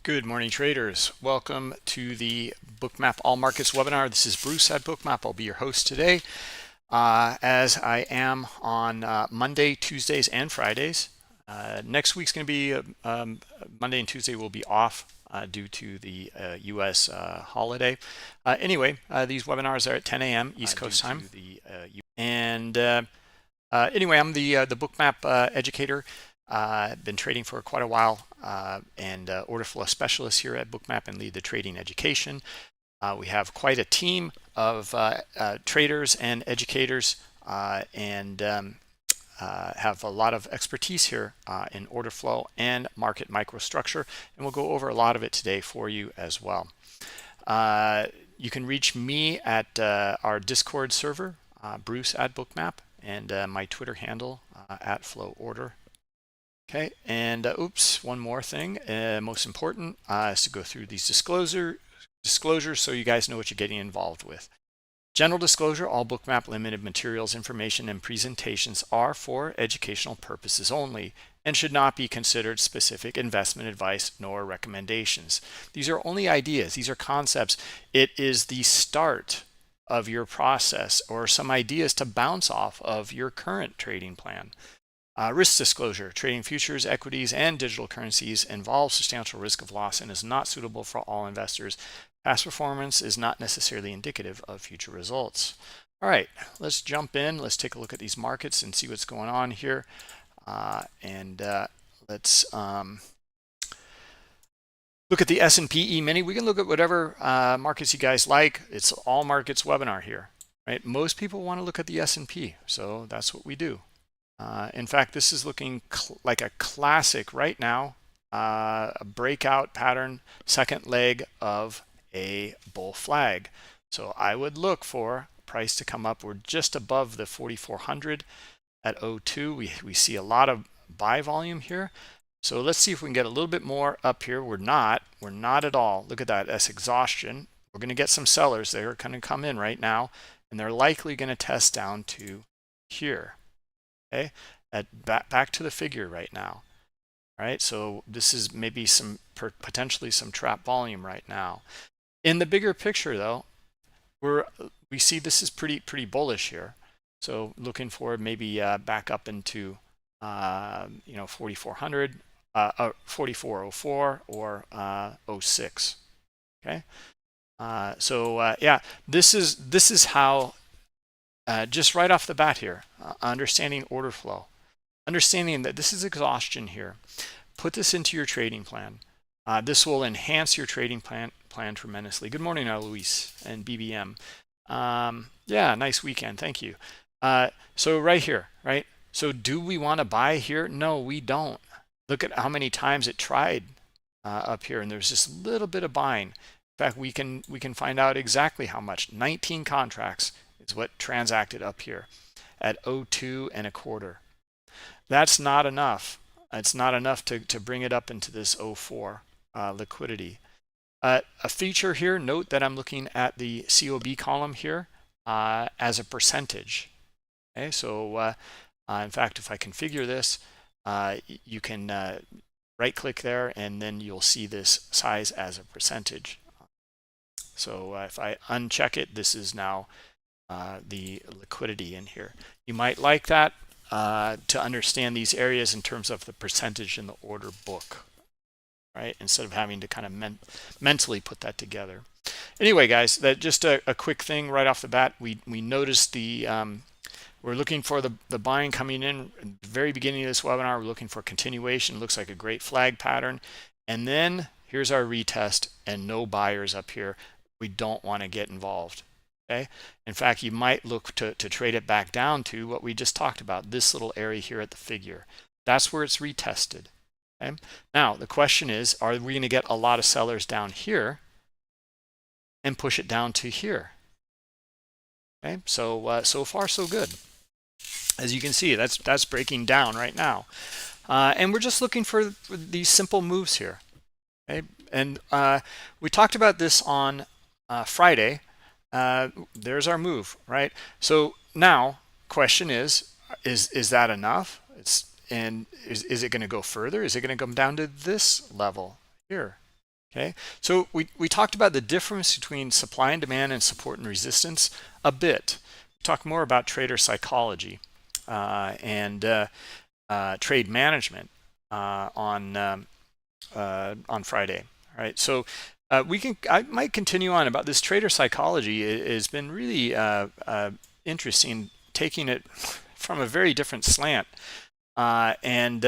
Good morning, traders. Welcome to the Bookmap All Markets webinar. This is Bruce at Bookmap. I'll be your host today, as I am on Monday, Tuesdays, and Fridays. Next week's going to be Monday and Tuesday will be off due to the U.S. holiday. Anyway, these webinars are at 10 a.m. East Coast time. Anyway, I'm the Bookmap educator. I've been trading for quite a while and order flow specialist here at Bookmap and lead the trading education. We have quite a team of traders and educators and have a lot of expertise here in order flow and market microstructure, and we'll go over a lot of it today for you as well. You can reach me at our Discord server, Bruce at Bookmap, and my Twitter handle at FlowOrder. Okay, and oops, one more thing, most important is to go through these disclosures so you guys know what you're getting involved with. General disclosure: all Bookmap limited materials, information, and presentations are for educational purposes only and should not be considered specific investment advice nor recommendations. These are only ideas. These are concepts. It is the start of your process or some ideas to bounce off of your current trading plan. Risk disclosure: trading futures, equities, and digital currencies involves substantial risk of loss and is not suitable for all investors. Past performance is not necessarily indicative of future results. All right, let's jump in. Let's take a look at these markets and see what's going on here. Let's look at the S&P E-mini. We can look at whatever markets you guys like. It's all markets webinar here, right? Most people want to look at the S&P, so that's what we do. In fact, this is looking like a classic right now, a breakout pattern, second leg of a bull flag. So I would look for price to come up. We're just above the 4,400 at 02. We see a lot of buy volume here. So let's see if we can get a little bit more up here. We're not at all. Look at that, that's exhaustion. We're going to get some sellers. They're going to come in right now, and they're likely going to test down to here. Okay, back to the figure right now. All right, so this is maybe some potentially some trap volume right now. In the bigger picture, though, we see this is pretty bullish here. So looking for maybe back up into 4,400, 4,404 or 06. Okay, yeah, this is how. Just right off the bat here, understanding order flow, understanding that this is exhaustion here. Put this into your trading plan. This will enhance your trading plan tremendously. Good morning, Luis and BBM. Yeah, nice weekend. Thank you. So right here, right? So do we want to buy here? No, we don't. Look at how many times it tried up here, and there's just a little bit of buying. In fact, we can find out exactly how much. 19 contracts is what transacted up here at 02 and a quarter. That's not enough. It's not enough to bring it up into this 04 liquidity. A feature here, note that I'm looking at the COB column here as a percentage. Okay, so in fact, if I configure this, you can right click there and then you'll see this size as a percentage. So if I uncheck it, this is now the liquidity in here. You might like that to understand these areas in terms of the percentage in the order book, right? Instead of having to kind of mentally put that together. Anyway, guys, that just a quick thing right off the bat. We noticed the we're looking for the buying coming in at the very beginning of this webinar. We're looking for continuation. Looks like a great flag pattern, and then here's our retest and no buyers up here. We don't want to get involved. Okay, in fact, you might look to trade it back down to what we just talked about, this little area here at the figure. That's where it's retested. Okay, now the question is, are we going to get a lot of sellers down here and push it down to here? Okay, so so far so good. As you can see, that's breaking down right now, and we're just looking for these simple moves here. Okay, and we talked about this on Friday. There's our move, right? So now question is that enough? Is it going to go further? Is it going to come down to this level here? Okay, so we talked about the difference between supply and demand and support and resistance a bit. Talk more about trader psychology and trade management on Friday. All right, so I might continue on about this trader psychology. It has been really interesting, taking it from a very different slant and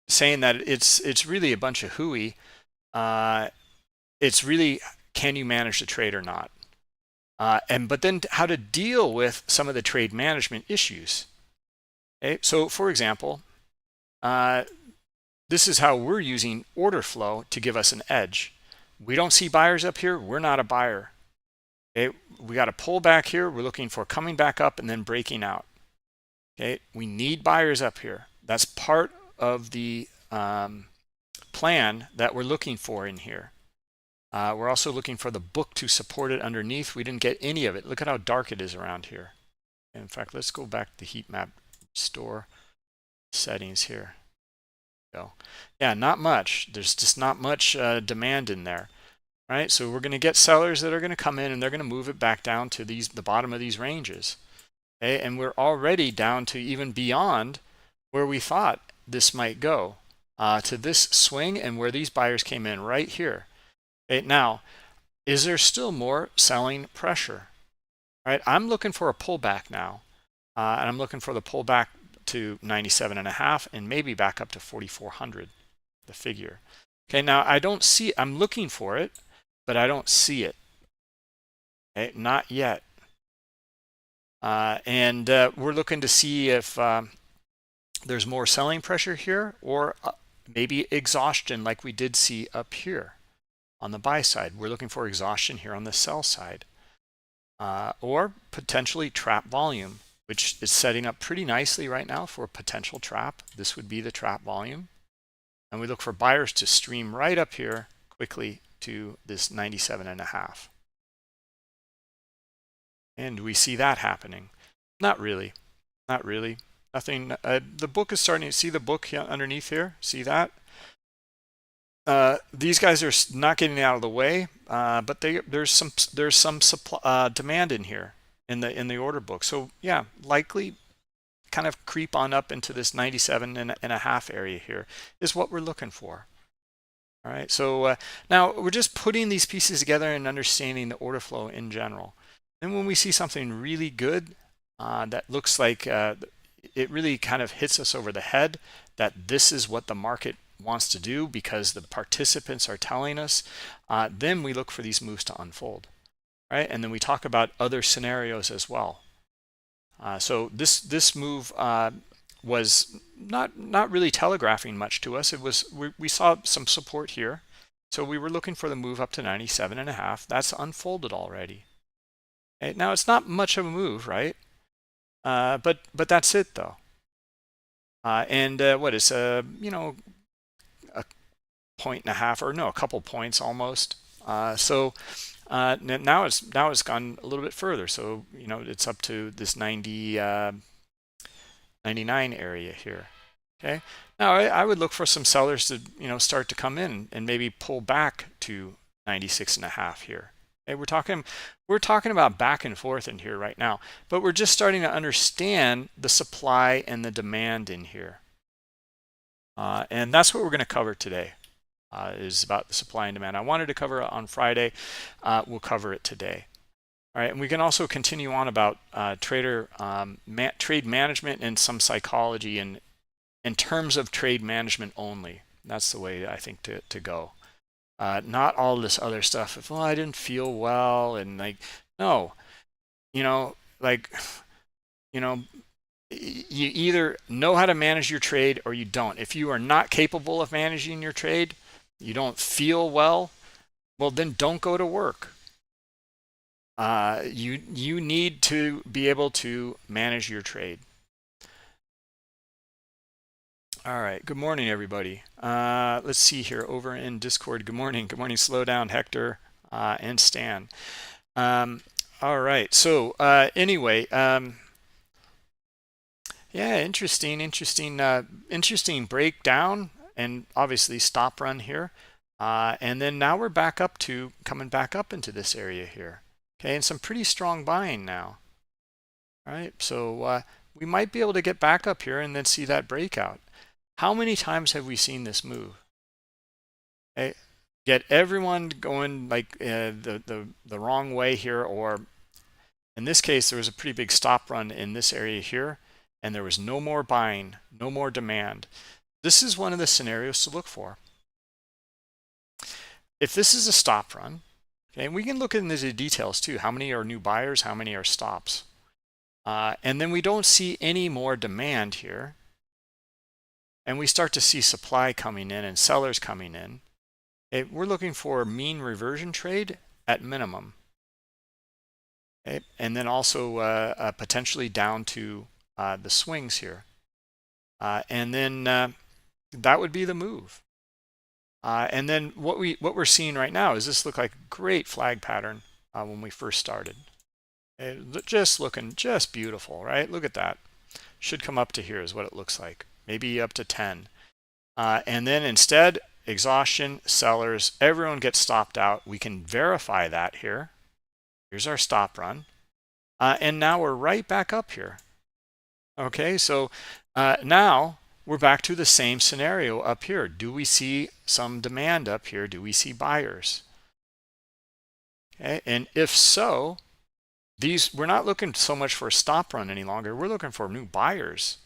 saying that it's really a bunch of hooey. It's really, can you manage the trade or not? But then how to deal with some of the trade management issues. Okay, so for example, this is how we're using order flow to give us an edge. We don't see buyers up here. We're not a buyer. Okay, we got to pull back here. We're looking for coming back up and then breaking out. Okay, we need buyers up here. That's part of the plan that we're looking for in here. We're also looking for the book to support it underneath. We didn't get any of it. Look at how dark it is around here. In fact, let's go back to the heat map store settings here. Go. Yeah, not much. There's just not much demand in there. Right, so we're going to get sellers that are going to come in and they're going to move it back down to the bottom of these ranges. Okay, and we're already down to even beyond where we thought this might go, to this swing and where these buyers came in right here. Okay, now, is there still more selling pressure? All right, I'm looking for a pullback now, and I'm looking for the pullback to 97.5 and maybe back up to 4,400, the figure. Okay, now I don't see, I'm looking for it, but I don't see it. Okay, not yet. And we're looking to see if there's more selling pressure here, or maybe exhaustion like we did see up here on the buy side. We're looking for exhaustion here on the sell side, or potentially trap volume, which is setting up pretty nicely right now for a potential trap. This would be the trap volume. And we look for buyers to stream right up here quickly to this 97.5. And we see that happening. Not really. Not really. Nothing. The book is starting to see the book underneath here. See that? These guys are not getting out of the way, but there's some supply, demand in here in the order book. So yeah, likely kind of creep on up into this 97.5 area here is what we're looking for. All right, so now we're just putting these pieces together and understanding the order flow in general. And when we see something really good that looks like it really kind of hits us over the head that this is what the market wants to do because the participants are telling us, then we look for these moves to unfold. Right, and then we talk about other scenarios as well. So this move was not really telegraphing much to us. It was we saw some support here, so we were looking for the move up to 97.5. That's unfolded already. Okay, now it's not much of a move, right? But that's it though. And what is you know, a 1.5 or no, a couple points almost. So now it's gone a little bit further. So you know, it's up to this 99 area here. Okay, now I would look for some sellers to, you know, start to come in and maybe pull back to 96.5 here. Okay, we're talking about back and forth in here right now, but we're just starting to understand the supply and the demand in here, and that's what we're going to cover today. Is about the supply and demand. I wanted to cover it on Friday. We'll cover it today. All right, and we can also continue on about trade management and some psychology in terms of trade management only. That's the way I think to go. Not all this other stuff. If, well, I didn't feel well, and like, no, you know, like, you know, you either know how to manage your trade or you don't. If you are not capable of managing your trade, you don't feel well, then don't go to work. You need to be able to manage your trade. All right, good morning, everybody. Let's see here over in Discord. Good morning, slow down, Hector and Stan. All right, so anyway, yeah, interesting breakdown, and obviously stop run here. And then now we're back up to coming back up into this area here. Okay, and some pretty strong buying now. All right, so we might be able to get back up here and then see that breakout. How many times have we seen this move? Okay, get everyone going like the wrong way here, or in this case, there was a pretty big stop run in this area here, and there was no more buying, no more demand. This is one of the scenarios to look for. If this is a stop run, okay, we can look into the details too. How many are new buyers? How many are stops? And then we don't see any more demand here. And we start to see supply coming in and sellers coming in. We're looking for a mean reversion trade at minimum. Okay, and then also potentially down to the swings here. And then that would be the move. And then what we're seeing right now is this look like a great flag pattern when we first started. Just looking just beautiful, right? Look at that. Should come up to here is what it looks like. Maybe up to 10. And then instead, exhaustion, sellers, everyone gets stopped out. We can verify that here. Here's our stop run. And now we're right back up here. Okay, so now we're back to the same scenario up here. Do we see some demand up here? Do we see buyers? Okay, and if so, we're not looking so much for a stop run any longer. We're looking for new buyers,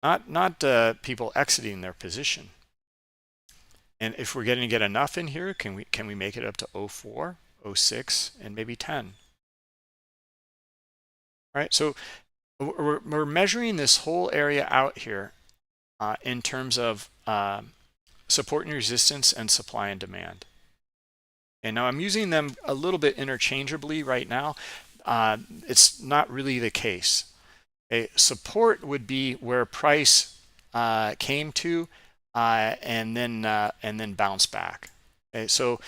not people exiting their position. And if we're going to get enough in here, can we make it up to 04, 06, and maybe 10? All right, so we're measuring this whole area out here in terms of support and resistance and supply and demand. And now I'm using them a little bit interchangeably right now. It's not really the case. Support would be where price came to and then bounce back. Okay, so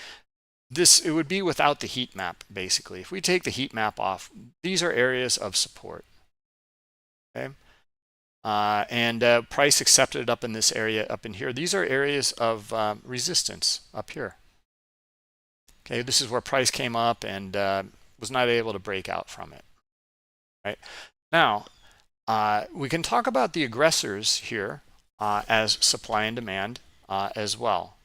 it would be without the heat map, basically. If we take the heat map off, these are areas of support. Okay, and price accepted up in this area up in here. These are areas of resistance up here. Okay, this is where price came up and was not able to break out from it. Right now, we can talk about the aggressors here as supply and demand as well.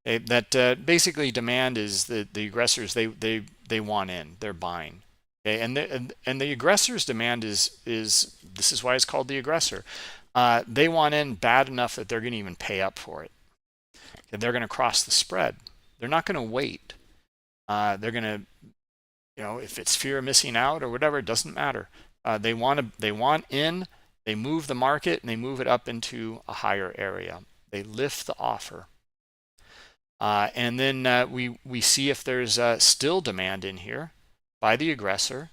Okay, that basically demand is the aggressors. They want in. They're buying. Okay, and the aggressor's demand is this is why it's called the aggressor. They want in bad enough that they're going to even pay up for it. Okay, they're going to cross the spread. They're not going to wait. They're going to, if it's fear of missing out or whatever, it doesn't matter. They want in. They move the market and they move it up into a higher area. They lift the offer. And then we see if there's still demand in here by the aggressor.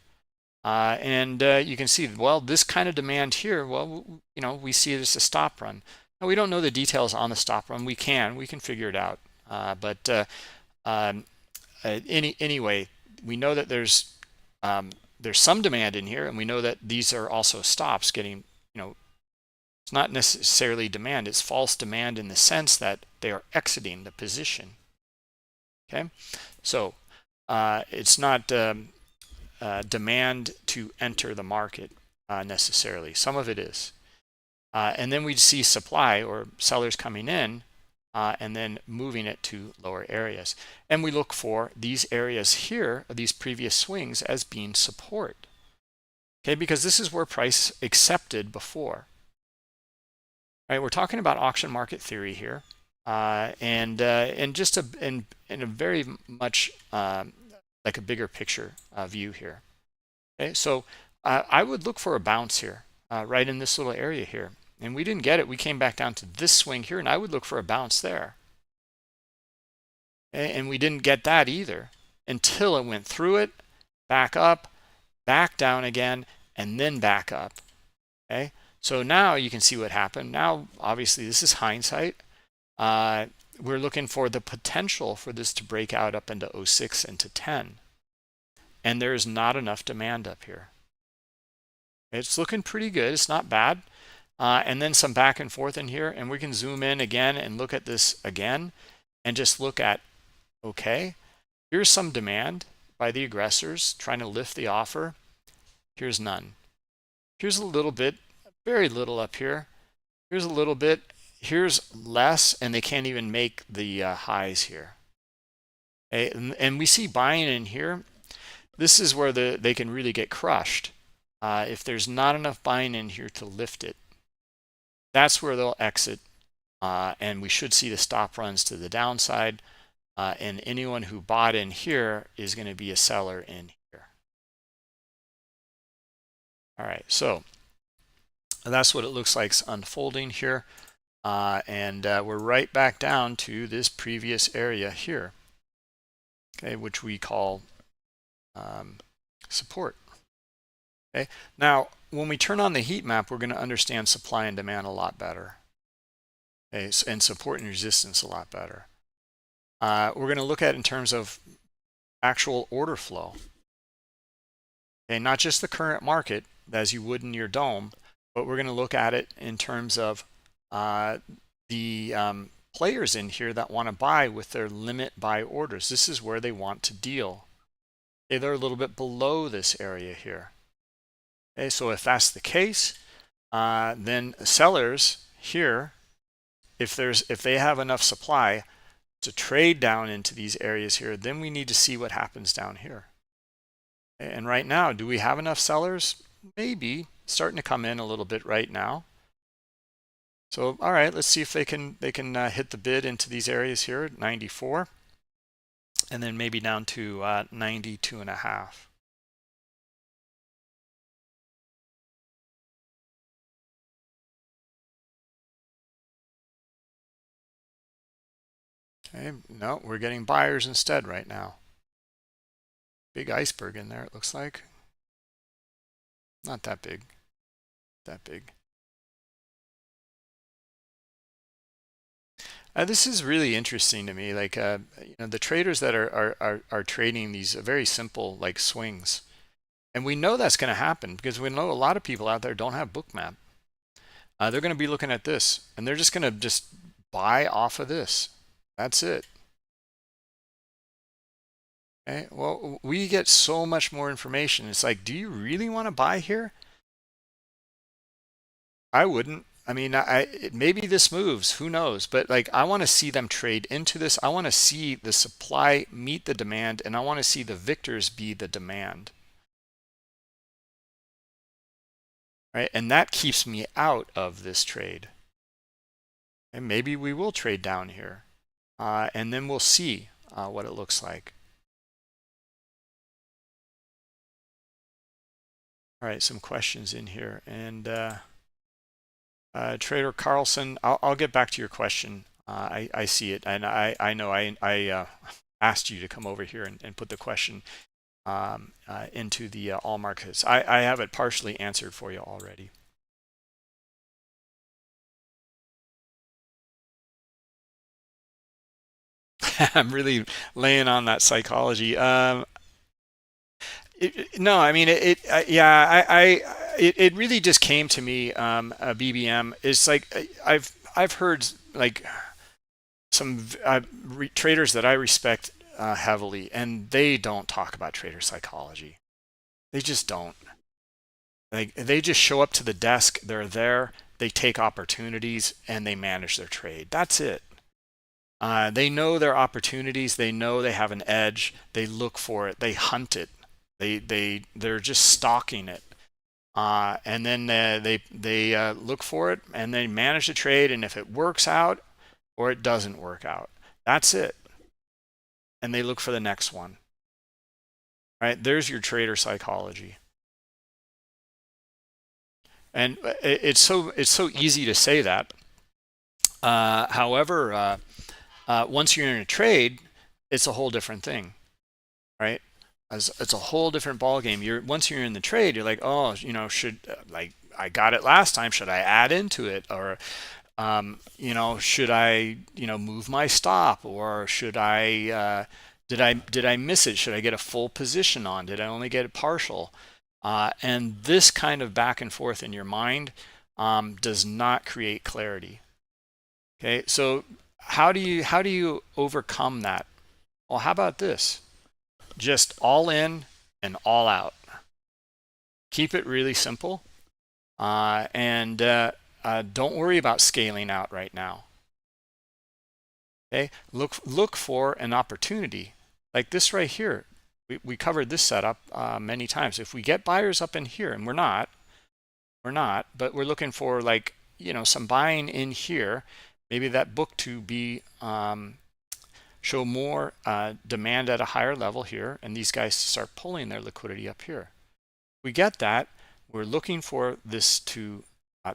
And you can see, well, this kind of demand here, well, we see it as a stop run. Now, we don't know the details on the stop run. We can figure it out. But anyway, we know that there's some demand in here, and we know that these are also stops getting, it's not necessarily demand. It's false demand in the sense that they are exiting the position. Okay, so it's not demand to enter the market necessarily. Some of it is. And then we see supply or sellers coming in and then moving it to lower areas. And we look for these areas here, these previous swings, as being support. Okay, because this is where price accepted before. All right, we're talking about auction market theory here. And just in a very much like a bigger picture view here. Okay, so I would look for a bounce here, right in this little area here. And we didn't get it. We came back down to this swing here, and I would look for a bounce there. Okay, and we didn't get that either until it went through it, back up, back down again, and then back up. Okay, so now you can see what happened. Now, obviously, this is hindsight. We're looking for the potential for this to break out up into 06 and to 10. And there is not enough demand up here. It's looking pretty good. It's not bad. And then some back and forth in here. And we can zoom in again and look at this again. and just look at, okay, here's some demand by the aggressors trying to lift the offer. Here's none. Here's a little bit, very little up here. Here's a little bit. Here's less, and they can't even make the highs here. Okay? And we see buying in here. This is where they can really get crushed. If there's not enough buying in here to lift it, that's where they'll exit. And we should see the stop runs to the downside. And anyone who bought in here is going to be a seller in here. All right, so that's what it looks like unfolding here. And we're right back down to this previous area here, okay, which we call support. Okay, now when we turn on the heat map, we're going to understand supply and demand a lot better, okay, and support and resistance a lot better. We're going to look at it in terms of actual order flow, okay, not just the current market as you would in your dome, but we're going to look at it in terms of the players in here that want to buy with their limit buy orders. This is where they want to deal. Okay, they're a little bit below this area here. Okay, so if that's the case, then sellers here, if they have enough supply to trade down into these areas here, then we need to see what happens down here. And right now, do we have enough sellers? Maybe starting to come in a little bit right now. So all right, let's see if they can hit the bid into these areas here at 94, and then maybe down to 92.5. Okay, no, we're getting buyers instead right now. Big iceberg in there, it looks like. Not that big. That big. This is really interesting to me. Like, you know, the traders that are trading these very simple like swings, and we know that's going to happen because we know a lot of people out there don't have Bookmap. They're going to be looking at this, and they're just going to buy off of this. That's it. Okay. Well, we get so much more information. It's like, do you really want to buy here? I wouldn't. I mean, maybe this moves, who knows? But like, I want to see them trade into this. I want to see the supply meet the demand, and I want to see the victors be the demand. Right? And that keeps me out of this trade. And maybe we will trade down here, and then we'll see what it looks like. All right, some questions in here, and Trader Carlson, I'll get back to your question. I see it, and I know I asked you to come over here and put the question into the all markets. I have it partially answered for you already. I'm really laying on that psychology. No, I mean it really just came to me. A BBM is like I've heard like some traders that I respect heavily, and they don't talk about trader psychology. They just don't. Like, they just show up to the desk. They're there. They take opportunities and they manage their trade. That's it. They know their opportunities. They know they have an edge. They look for it. They hunt it. They're just stalking it, and then they look for it and they manage the trade. And if it works out or it doesn't work out, that's it. And they look for the next one. Right? There's your trader psychology. And it's so easy to say that. However, once you're in a trade, it's a whole different thing, right? It's a whole different ball game. Once you're in the trade, you're like, oh, you know, should like I got it last time, should I add into it, or you know, should I, you know, move my stop, or should I did I miss it? Should I get a full position on? Did I only get it partial? And this kind of back and forth in your mind does not create clarity. Okay, so How do you overcome that? Well, how about this? Just all in and all out. Keep it really simple, and don't worry about scaling out right now. Okay, look for an opportunity like this right here. We covered this setup many times. If we get buyers up in here, and we're not, but we're looking for, like, some buying in here, maybe that book to be show more demand at a higher level here, and these guys start pulling their liquidity up here. We get that. We're looking for this to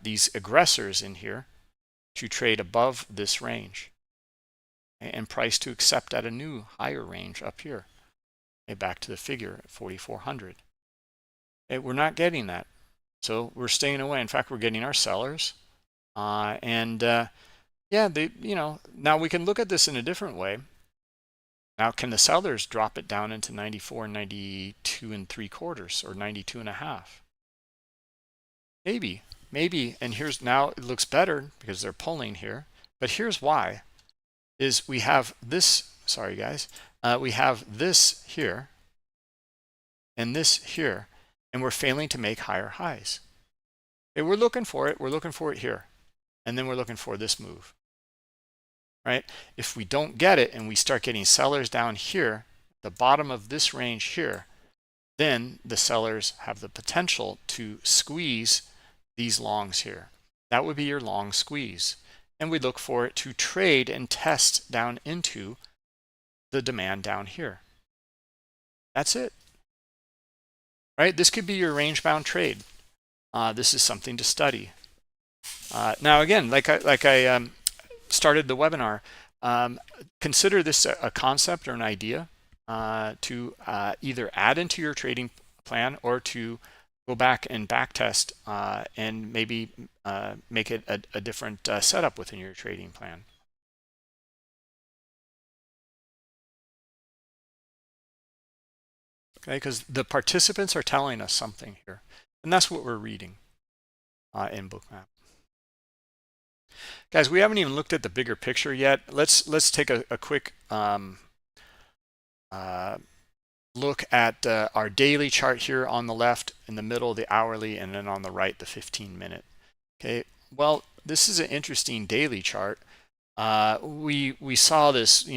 these aggressors in here to trade above this range and price to accept at a new higher range up here. Okay, back to the figure at 4,400. Okay, we're not getting that, so we're staying away. In fact, we're getting our sellers, yeah, now we can look at this in a different way. Now, can the sellers drop it down into 94, 92 and 3/4 or 92 and a half? Maybe, and here's, now it looks better because they're pulling here, but here's why. Is we have this, sorry guys, we have this here and this here, and we're failing to make higher highs. Okay, we're looking for it here, and then we're looking for this move, right? If we don't get it and we start getting sellers down here, the bottom of this range here, then the sellers have the potential to squeeze these longs here. That would be your long squeeze. And we look for it to trade and test down into the demand down here. That's it, right? This could be your range bound trade. This is something to study. Now, again, like I started the webinar, consider this a concept or an idea to either add into your trading plan or to go back and back test and maybe make it a different setup within your trading plan. Okay, because the participants are telling us something here, and that's what we're reading in Bookmap. Guys, we haven't even looked at the bigger picture yet. Let's take a quick look at our daily chart here on the left, in the middle the hourly, and then on the right the 15-minute. Okay, well, this is an interesting daily chart. We saw this,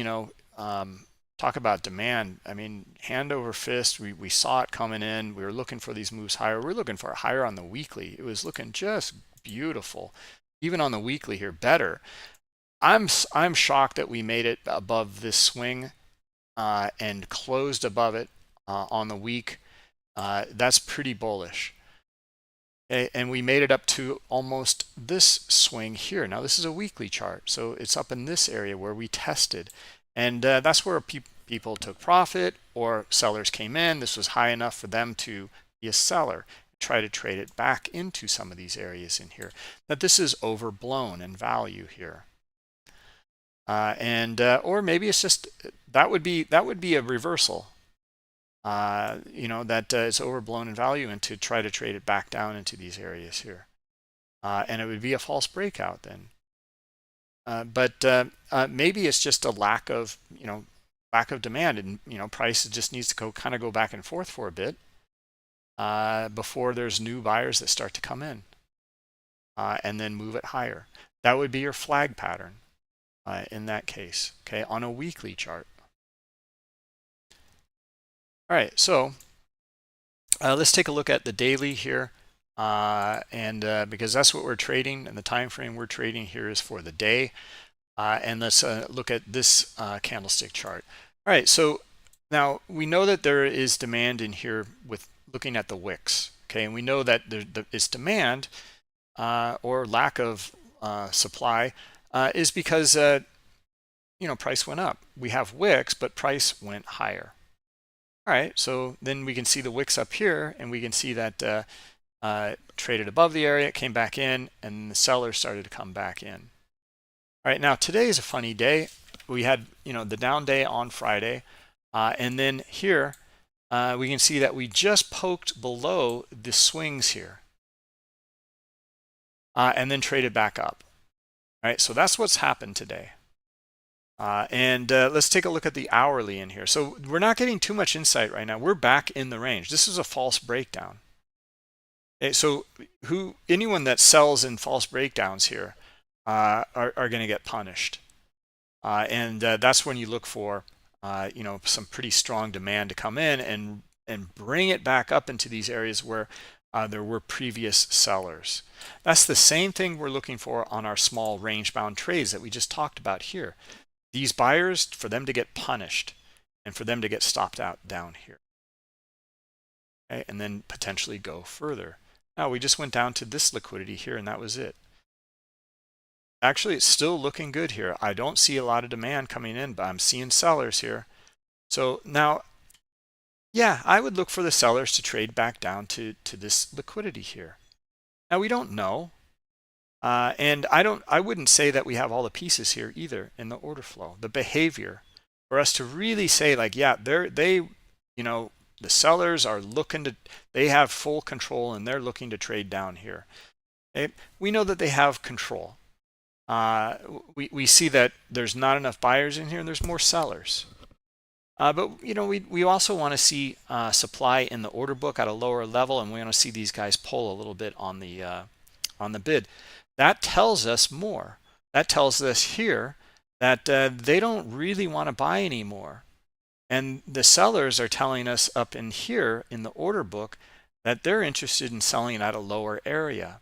talk about demand. I mean, hand over fist, we saw it coming in. We were looking for these moves higher. We're looking for it higher on the weekly. It was looking just beautiful, even on the weekly here, better. I'm shocked that we made it above this swing and closed above it on the week. That's pretty bullish. Okay, and we made it up to almost this swing here. Now, this is a weekly chart, so it's up in this area where we tested. And that's where people took profit or sellers came in. This was high enough for them to be a seller, try to trade it back into some of these areas in here. That this is overblown in value here. Or maybe it's just, that would be a reversal. That it's overblown in value, and to try to trade it back down into these areas here. And it would be a false breakout then. But maybe it's just a lack of demand, and price just needs to go back and forth for a bit before there's new buyers that start to come in and then move it higher. That would be your flag pattern in that case, okay, on a weekly chart. All right, so let's take a look at the daily here, because that's what we're trading, and the time frame we're trading here is for the day. And let's look at this candlestick chart. All right, so now we know that there is demand in here with looking at the wicks, okay, and we know that there is demand or lack of supply is because price went up. We have wicks, but price went higher. All right, so then we can see the wicks up here, and we can see that traded above the area, it came back in, and the sellers started to come back in. All right, now today is a funny day. We had the down day on Friday, and then here we can see that we just poked below the swings here, and then traded back up. All right, so that's what's happened today. Let's take a look at the hourly in here. So we're not getting too much insight right now. We're back in the range. This is a false breakdown. Okay, so anyone that sells in false breakdowns here are going to get punished. That's when you look for some pretty strong demand to come in and bring it back up into these areas where there were previous sellers. That's the same thing we're looking for on our small range bound trades that we just talked about here. These buyers, for them to get punished and for them to get stopped out down here. Okay, and then potentially go further. Now we just went down to this liquidity here and that was it. Actually, it's still looking good here. I don't see a lot of demand coming in, but I'm seeing sellers here. So now, yeah, I would look for the sellers to trade back down to this liquidity here. Now we don't know. And I wouldn't say that we have all the pieces here either in the order flow, the behavior for us to really say like, yeah, the sellers are looking to, they have full control and they're looking to trade down here. Okay? We know that they have control. We see that there's not enough buyers in here and there's more sellers. But we also want to see supply in the order book at a lower level, and we want to see these guys pull a little bit on the bid. That tells us more. That tells us here that they don't really want to buy anymore. And the sellers are telling us up in here in the order book that they're interested in selling at a lower area.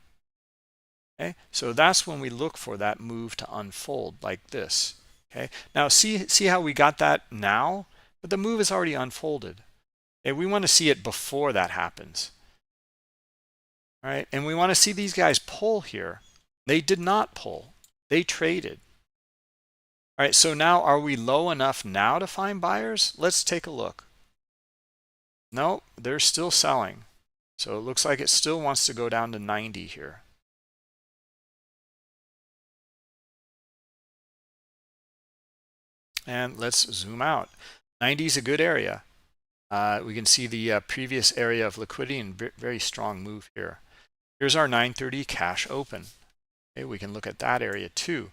Okay, so that's when we look for that move to unfold like this. Okay, now see how we got that now, but the move is already unfolded. Okay, we want to see it before that happens. All right, and we want to see these guys pull here. They did not pull. They traded. All right, so now are we low enough now to find buyers? Let's take a look. No, they're still selling. So it looks like it still wants to go down to 90 here. And let's zoom out. 90 is a good area. We can see the previous area of liquidity and very strong move here. Here's our 930 cash open. Okay, we can look at that area too.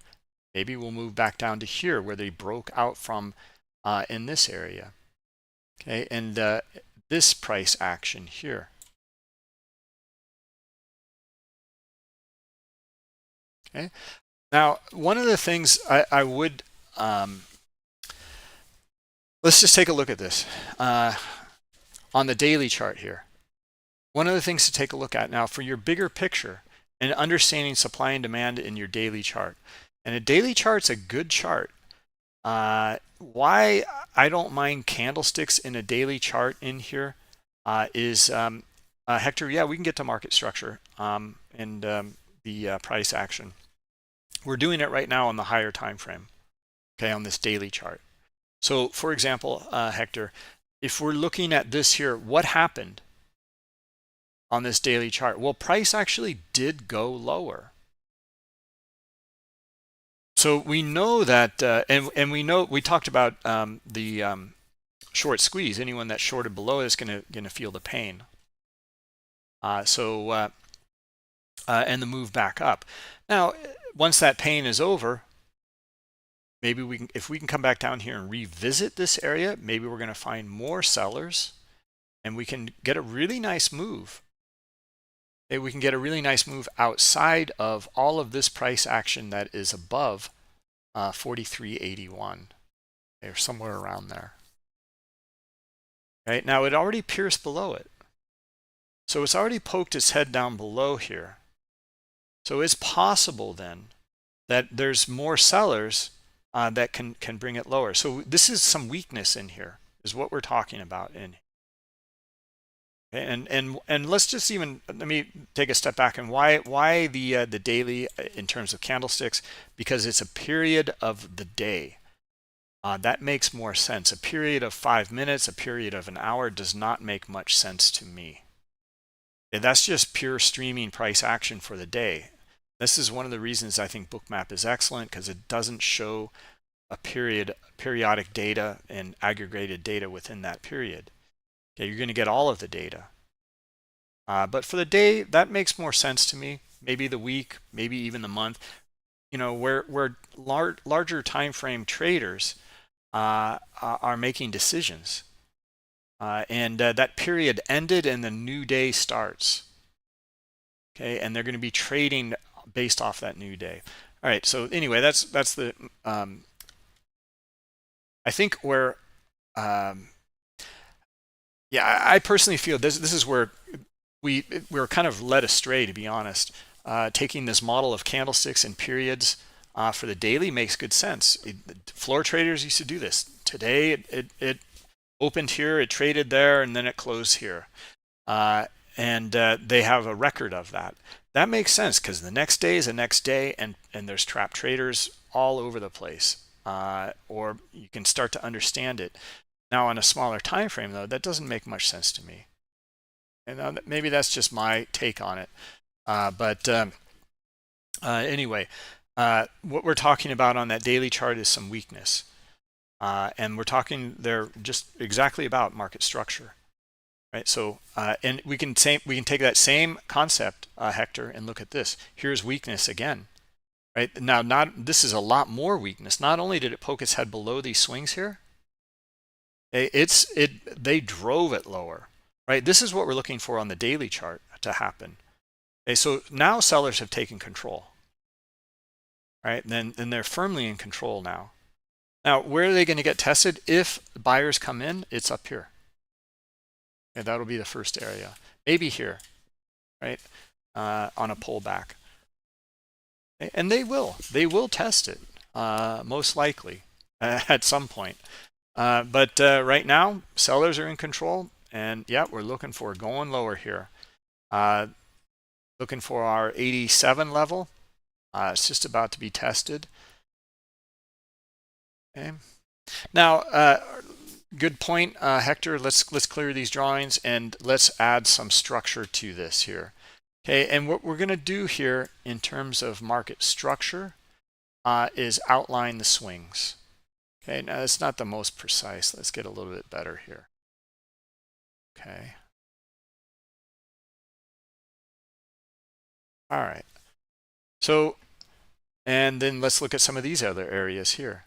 Maybe we'll move back down to here where they broke out from in this area. Okay, and this price action here. Okay, now one of the things I would let's just take a look at this on the daily chart here. One of the things to take a look at now for your bigger picture and understanding supply and demand in your daily chart. And a daily chart's a good chart. Why I don't mind candlesticks in a daily chart in here is Hector, yeah, we can get to market structure and the price action. We're doing it right now on the higher time frame, okay, on this daily chart. So for example, Hector, if we're looking at this here, what happened on this daily chart? Well, price actually did go lower. So we know that, and we know, we talked about the short squeeze. Anyone that shorted below is gonna feel the pain. And the move back up. Now, once that pain is over, maybe we can, if we can come back down here and revisit this area, maybe we're going to find more sellers and we can get a really nice move. Maybe we can get a really nice move outside of all of this price action that is above 43.81 or somewhere around there. Right now, it already pierced below it. So it's already poked its head down below here. So it's possible then that there's more sellers that can bring it lower. So this is some weakness in here is what we're talking about in here. And let's just even, let me take a step back and why the daily in terms of candlesticks, because it's a period of the day. That makes more sense. A period of 5 minutes, a period of an hour does not make much sense to me. And that's just pure streaming price action for the day. This is one of the reasons I think Bookmap is excellent, because it doesn't show a periodic data and aggregated data within that period. Okay, you're going to get all of the data. But for the day, that makes more sense to me. Maybe the week, maybe even the month. where larger time frame traders are making decisions, and that period ended and the new day starts. Okay, and they're going to be trading based off that new day. All right, so anyway, that's the I think where yeah, I personally feel this is where we're kind of led astray, to be honest. Taking this model of candlesticks and periods for the daily makes good sense. Floor traders used to do this. Today it opened here, it traded there, and then it closed here, and they have a record of that. That makes sense because the next day is the next day, and there's trap traders all over the place, or you can start to understand it. Now on a smaller time frame, though, that doesn't make much sense to me, and maybe that's just my take on it. But anyway, what we're talking about on that daily chart is some weakness, and we're talking there just exactly about market structure, right? So and we can take that same concept, Hector, and look at this. Here's weakness again, right? Now, this is a lot more weakness. Not only did it poke its head below these swings here, they drove it lower, right? This is what we're looking for on the daily chart to happen. Okay, so now sellers have taken control, right? Then they're firmly in control now. Now, where are they going to get tested? If buyers come in, it's up here. Okay, that'll be the first area. Maybe here, right? On a pullback. Okay, and they will test it, most likely, at some point. But right now, sellers are in control, and yeah, we're looking for going lower here. Looking for our 87 level. It's just about to be tested. Okay. Now, good point, Hector. Let's clear these drawings and let's add some structure to this here. Okay, and what we're going to do here in terms of market structure is outline the swings. Okay, now it's not the most precise. Let's get a little bit better here. Okay. All right. So, and then let's look at some of these other areas here,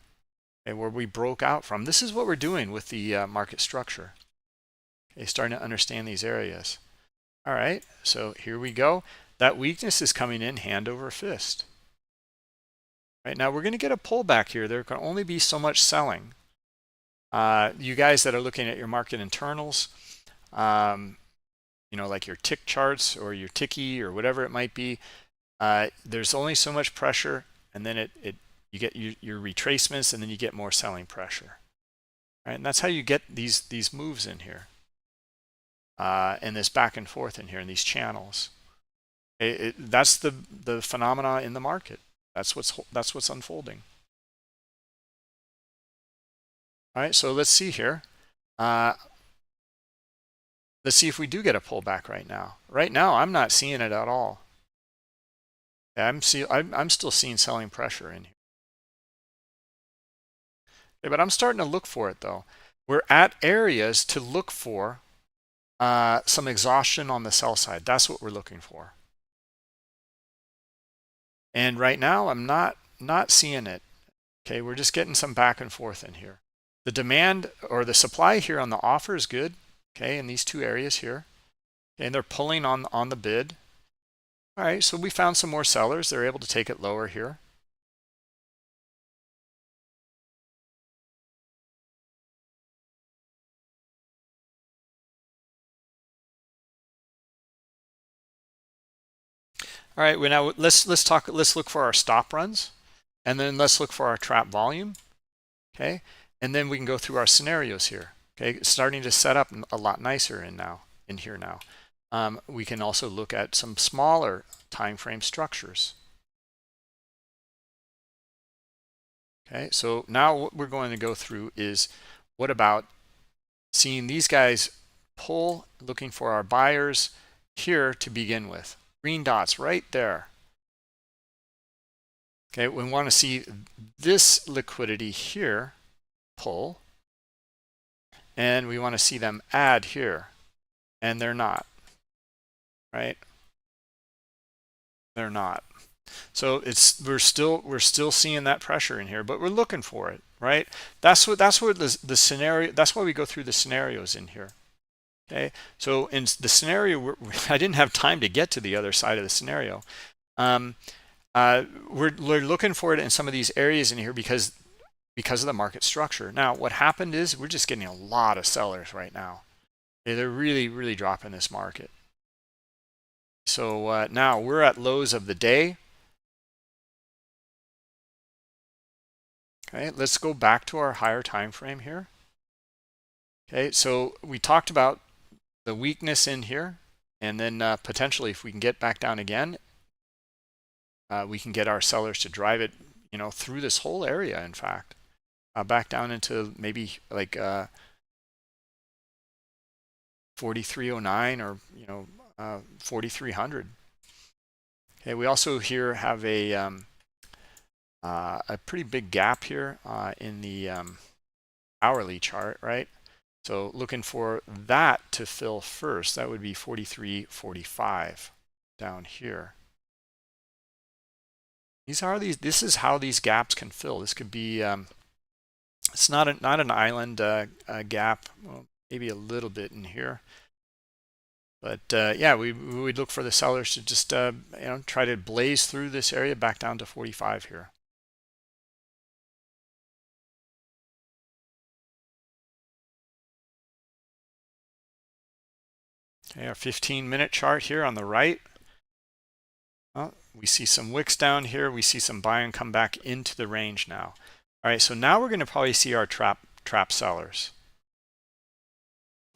okay, where we broke out from. This is what we're doing with the market structure. Okay, starting to understand these areas. All right, so here we go. That weakness is coming in hand over fist. Right now, we're going to get a pullback here. There can only be so much selling. You guys that are looking at your market internals, like your tick charts or your ticky or whatever it might be, there's only so much pressure, and then you get your retracements, and then you get more selling pressure. Right, and that's how you get these moves in here, and this back and forth in here in these channels. That's the phenomena in the market. That's what's unfolding. All right, so let's see here. Let's see if we do get a pullback right now. Right now, I'm not seeing it at all. I'm still seeing selling pressure in here. Okay, but I'm starting to look for it though. We're at areas to look for some exhaustion on the sell side. That's what we're looking for. And right now, I'm not seeing it. Okay, we're just getting some back and forth in here. The demand or the supply here on the offer is good. Okay, in these two areas here. Okay, and they're pulling on the bid. All right, so we found some more sellers. They're able to take it lower here. All right, well, now let's look for our stop runs, and then let's look for our trap volume. Okay, and then we can go through our scenarios here. Okay, it's starting to set up a lot nicer in here now. We can also look at some smaller time frame structures. Okay, so now what we're going to go through is what about seeing these guys pull, looking for our buyers here to begin with. Green dots right there. Okay, we want to see this liquidity here pull, and we want to see them add here, and they're not, right? They're not. So we're still seeing that pressure in here, but we're looking for it, right? That's what the scenario. That's why we go through the scenarios in here. Okay, so in the scenario, I didn't have time to get to the other side of the scenario. Um, we're looking for it in some of these areas in here because of the market structure. Now, what happened is we're just getting a lot of sellers right now. They're really dropping this market. So now we're at lows of the day. Okay, let's go back to our higher time frame here. Okay, so we talked about the weakness in here, and then potentially if we can get back down again, we can get our sellers to drive it, through this whole area, in fact, back down into maybe like 4309 or 4300. Okay, we also here have a pretty big gap here in the hourly chart, right? So looking for that to fill first. That would be 43.45 down here. This is how these gaps can fill. This could be it's not an island gap. Well, maybe a little bit in here, but yeah, we would look for the sellers to just try to blaze through this area back down to 45 here. Okay, our 15-minute chart here on the right. Well, we see some wicks down here. We see some buying come back into the range now. All right, so now we're going to probably see our trap sellers.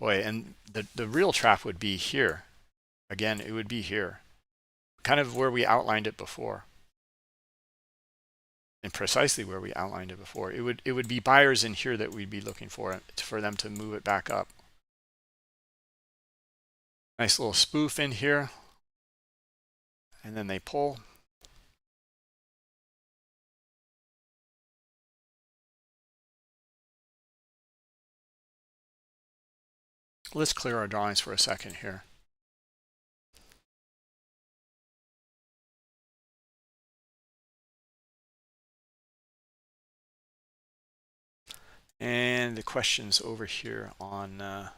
Boy, and the real trap would be here. Again, it would be here, kind of where we outlined it before, and precisely where we outlined it before. It would be buyers in here that we'd be looking for them to move it back up. Nice little spoof in here, and then they pull. Let's clear our drawings for a second here. And the questions over here on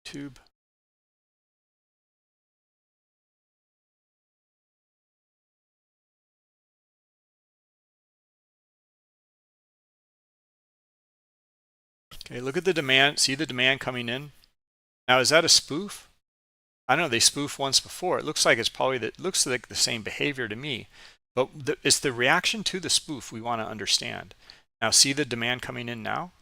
YouTube. Okay, look at the demand. See the demand coming in. Now, is that a spoof? I don't know. They spoofed once before. It looks like it's probably looks like the same behavior to me, but it's the reaction to the spoof we want to understand. Now, see the demand coming in now.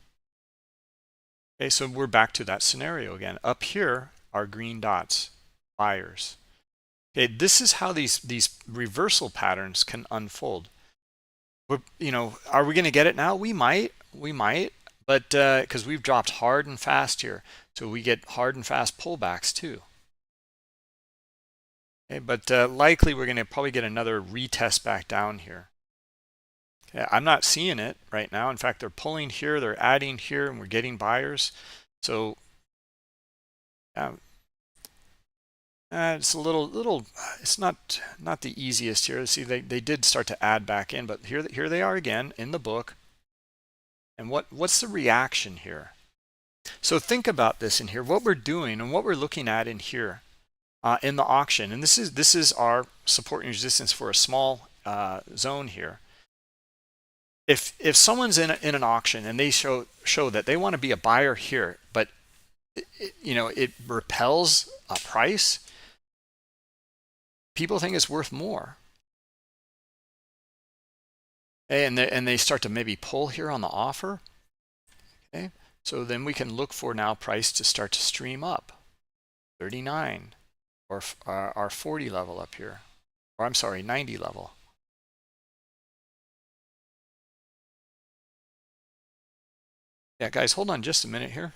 Okay, so we're back to that scenario again. Up here are green dots, buyers. Okay, this is how these reversal patterns can unfold. Are we going to get it now? We might, but because we've dropped hard and fast here, so we get hard and fast pullbacks too. Okay, but likely we're going to probably get another retest back down here. Okay, I'm not seeing it right now. In fact, they're pulling here, they're adding here, and we're getting buyers. So it's a little. It's not the easiest here. See, they did start to add back in, but here they are again in the book. And what's the reaction here? So think about this in here. What we're doing and what we're looking at in here in the auction, and this is our support and resistance for a small zone here. If someone's in an auction and they show that they want to be a buyer here, but it repels a price, people think it's worth more, and they start to maybe pull here on the offer. Okay, so then we can look for now price to start to stream up 39 or our 40 level up here, or I'm sorry, 90 level. Yeah, guys, hold on just a minute here.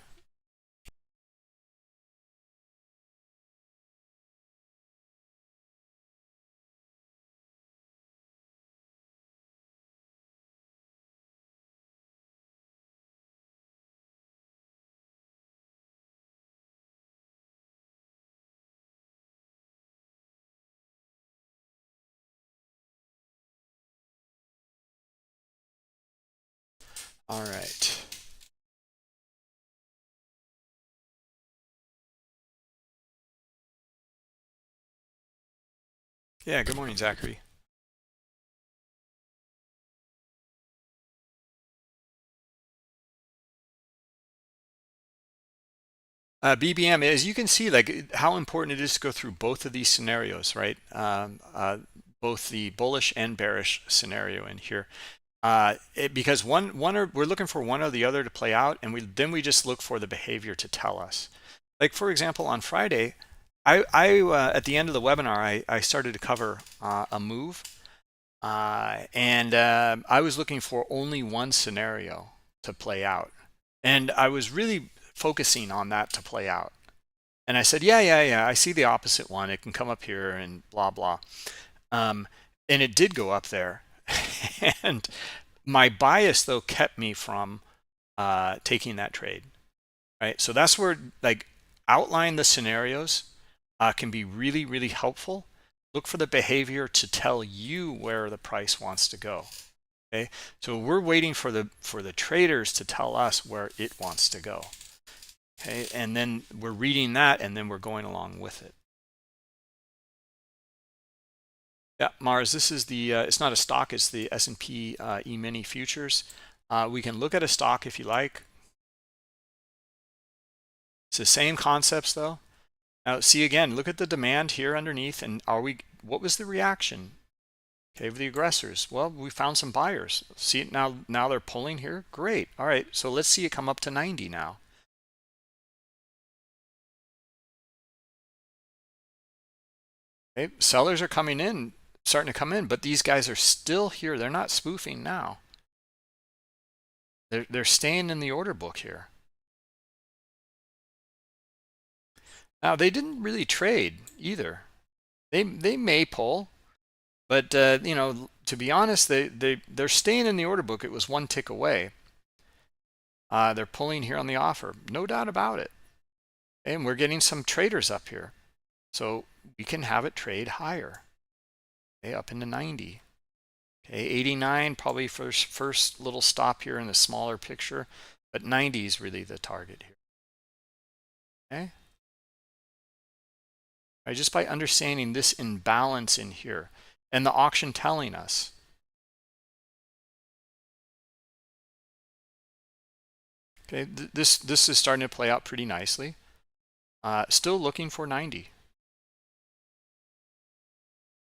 All right. Yeah, good morning, Zachary. BBM, as you can see, like how important it is to go through both of these scenarios, right? Both the bullish and bearish scenario in here. Because we're looking for one or the other to play out, and we just look for the behavior to tell us. Like for example, on Friday, I at the end of the webinar, I started to cover a move, and I was looking for only one scenario to play out, and I was really focusing on that to play out. And I said, yeah, I see the opposite one. It can come up here and blah blah. Um, and it did go up there, and my bias though kept me from taking that trade, right? So that's where like outline the scenarios can be really, really helpful. Look for the behavior to tell you where the price wants to go. Okay, so we're waiting for the traders to tell us where it wants to go. Okay, and then we're reading that, and then we're going along with it. Yeah, Mars, this is the it's not a stock, it's the S&P E-mini futures. We can look at a stock if you like. It's the same concepts though. Now see again, look at the demand here underneath, and what was the reaction? Okay, of the aggressors. Well, we found some buyers. See it now, they're pulling here. Great. All right, so let's see it come up to 90 now. Okay, sellers are coming in, starting to come in, but these guys are still here. They're not spoofing now. They're staying in the order book here. Now they didn't really trade either. They may pull, but you know, to be honest, they're staying in the order book. It was one tick away. They're pulling here on the offer, no doubt about it. And we're getting some traders up here, so we can have it trade higher. Okay, up into 90. Okay, 89 probably first little stop here in the smaller picture, but 90 is really the target here. Okay. Right, just by understanding this imbalance in here and the auction telling us. Okay, this is starting to play out pretty nicely. Still looking for 90.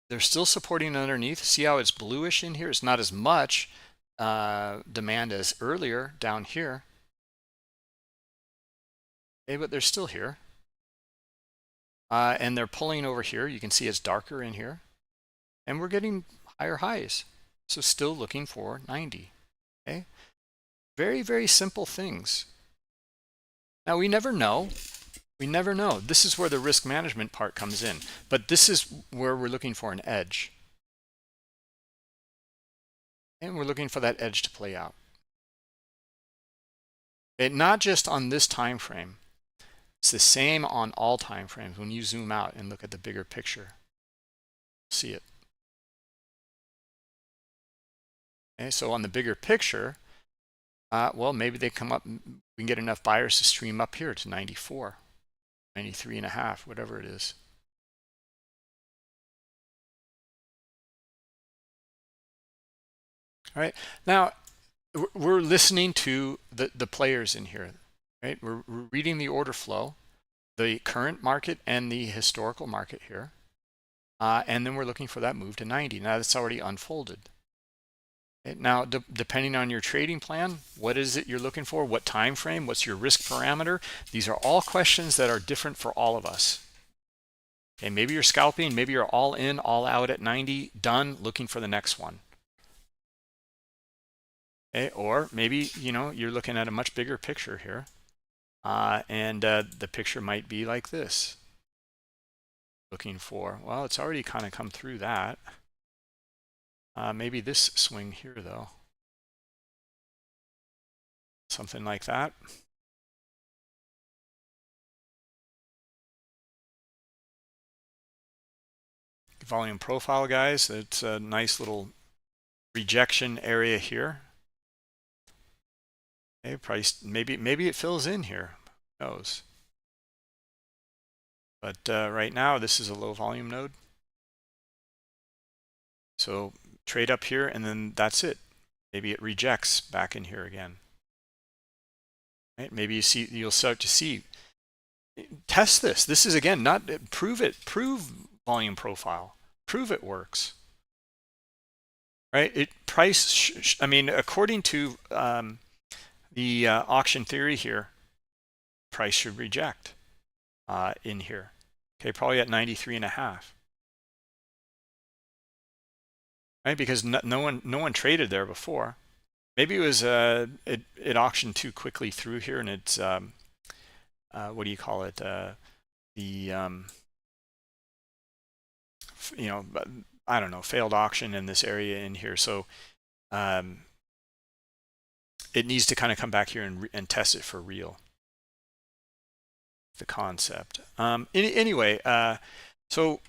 They're still supporting underneath. See how it's bluish in here? It's not as much demand as earlier down here. Okay, but they're still here. And they're pulling over here. You can see it's darker in here. And we're getting higher highs. So still looking for 90. Okay. Very, very simple things. Now we never know. We never know. This is where the risk management part comes in. But this is where we're looking for an edge. And we're looking for that edge to play out. And not just on this time frame. It's the same on all time frames. When you zoom out and look at the bigger picture, see it. Okay, so on the bigger picture, well, maybe they come up, we can get enough buyers to stream up here to 94, 93 and a half, whatever it is. All right, now we're listening to the players in here, right? We're reading the order flow, the current market and the historical market here. And then we're looking for that move to 90. Now that's already unfolded. Okay, now, depending on your trading plan, what is it you're looking for? What time frame? What's your risk parameter? These are all questions that are different for all of us. Okay, maybe you're scalping, maybe you're all in, all out at 90, done, looking for the next one. Okay, or maybe you're looking at a much bigger picture here, and the picture might be like this. Looking for, well, it's already kind of come through that. Maybe this swing here though. Something like that. Volume profile, guys. It's a nice little rejection area here. Okay, price, maybe it fills in here, who knows? But right now, this is a low volume node. So trade up here, and then that's it. Maybe it rejects back in here again. Right? Maybe you'll start to see. Test this. This is, again, not prove it. Prove volume profile. Prove it works. Right? I mean, according to the auction theory here, price should reject in here. Okay, probably at 93.5. Right? Because no one traded there before. Maybe it was it auctioned too quickly through here, and it's what do you call it? You know, I don't know, failed auction in this area in here. So it needs to kind of come back here and test it for real. The concept. Anyway, so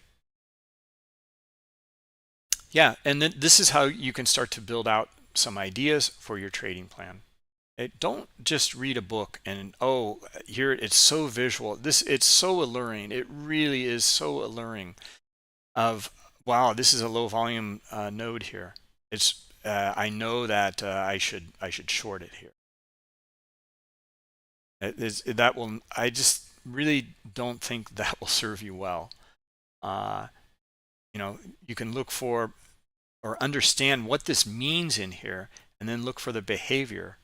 yeah, and then this is how you can start to build out some ideas for your trading plan. Don't just read a book and, oh, here it's so visual. It's so alluring. It really is so alluring. Of, wow, this is a low volume node here. It's I know that I should short it here. I just really don't think that will serve you well. You know, you can look for or understand what this means in here, and then look for the behavior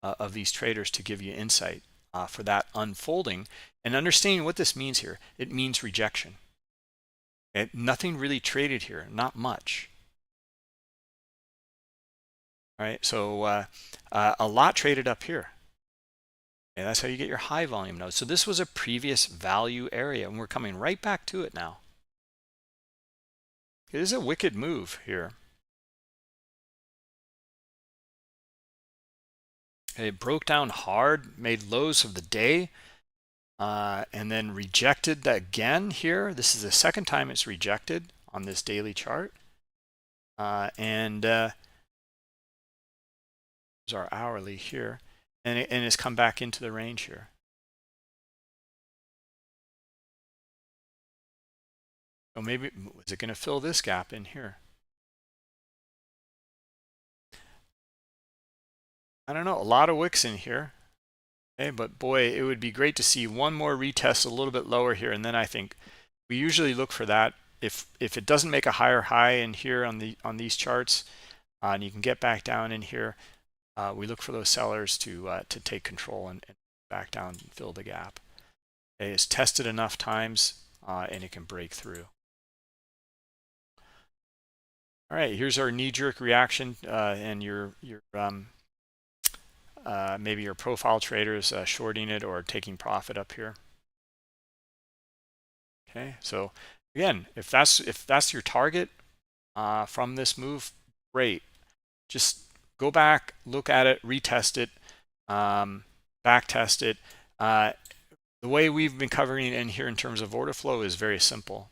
of these traders to give you insight for that unfolding. And understanding what this means here, it means rejection. Nothing really traded here, not much. All right, so a lot traded up here. And that's how you get your high volume nodes. So this was a previous value area, and we're coming right back to it now. It is a wicked move here. It broke down hard, made lows of the day, and then rejected that again here. This is the second time it's rejected on this daily chart. And there's our hourly here. And it's come back into the range here. So maybe, is it going to fill this gap in here? I don't know, a lot of wicks in here. Okay, but boy, it would be great to see one more retest a little bit lower here. And then I think we usually look for that. If it doesn't make a higher high in here on these charts, and you can get back down in here, we look for those sellers to take control and back down and fill the gap. Okay, it's tested enough times and it can break through. All right, here's our knee-jerk reaction and your maybe your profile traders shorting it or taking profit up here. Okay, so again, if that's your target from this move, great. Just go back, look at it, retest it, back test it. The way we've been covering it in here in terms of order flow is very simple.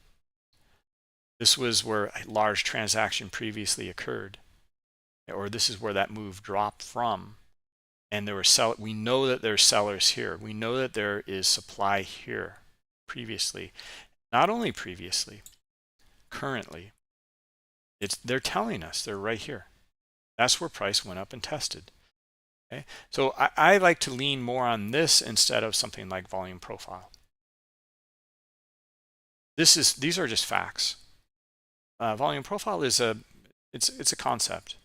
This was where a large transaction previously occurred, or this is where that move dropped from. And there were we know that there's sellers here. We know that there is supply here previously. Not only previously, currently. They're telling us they're right here. That's where price went up and tested. Okay, so I like to lean more on this instead of something like volume profile. These are just facts. Volume profile is it's a concept.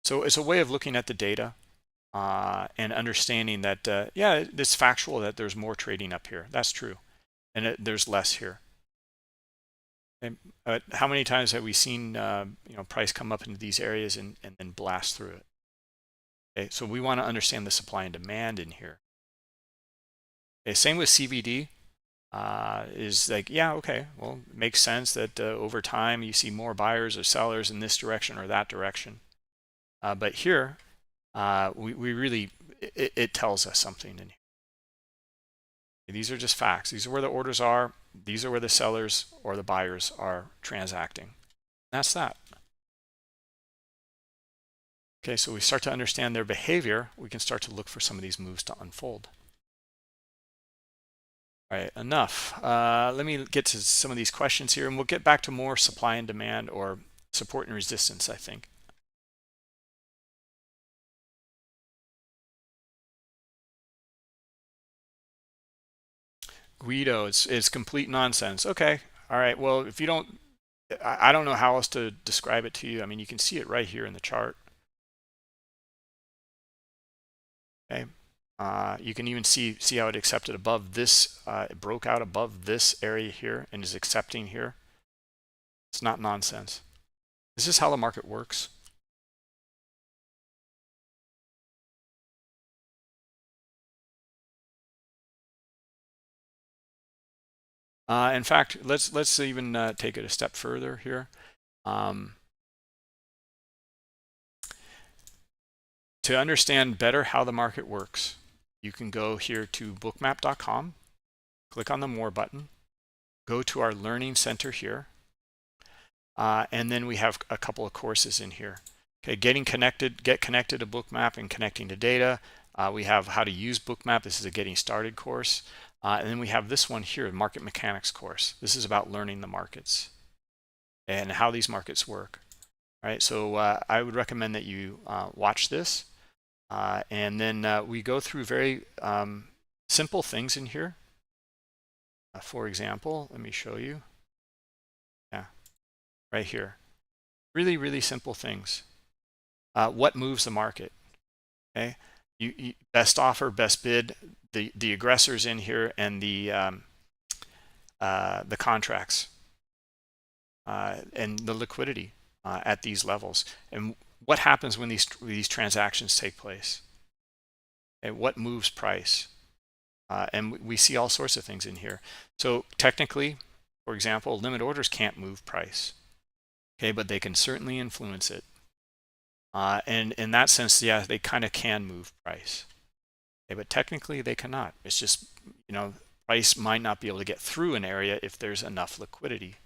So it's a way of looking at the data and understanding that yeah, it's factual that there's more trading up here. That's true, and there's less here. And how many times have we seen price come up into these areas and then blast through it? Okay, so we want to understand the supply and demand in here. Okay, same with CVD. Is like, yeah, okay, well, it makes sense that over time you see more buyers or sellers in this direction or that direction. But here, we really, it tells us something in here. These are just facts. These are where the orders are. These are where the sellers or the buyers are transacting. That's that. Okay, so we start to understand their behavior. We can start to look for some of these moves to unfold. All right, enough. Let me get to some of these questions here, and we'll get back to more supply and demand, or support and resistance, I think. Guido, it's complete nonsense. Okay, all right. Well, if you don't, I don't know how else to describe it to you. I mean, you can see it right here in the chart. Okay, you can even see how it accepted above this. It broke out above this area here and is accepting here. It's not nonsense. This is how the market works. In fact, let's even take it a step further here. To understand better how the market works, you can go here to bookmap.com, click on the More button, go to our Learning Center here, and then we have a couple of courses in here. Okay, get connected to Bookmap and connecting to data. We have how to use Bookmap. This is a getting started course. And then we have this one here, market mechanics course. This is about learning the markets and how these markets work. All right, so I would recommend that you watch this. And then we go through very simple things in here. For example, let me show you. Yeah, right here. Really, really simple things. What moves the market? Okay, you best offer, best bid, the aggressors in here, and the contracts and the liquidity at these levels, and what happens when these transactions take place, and what moves price. And we see all sorts of things in here. So technically, for example, limit orders can't move price, okay, but they can certainly influence it. And in that sense, yeah, they kind of can move price, okay, but technically they cannot. It's just, price might not be able to get through an area if there's enough liquidity.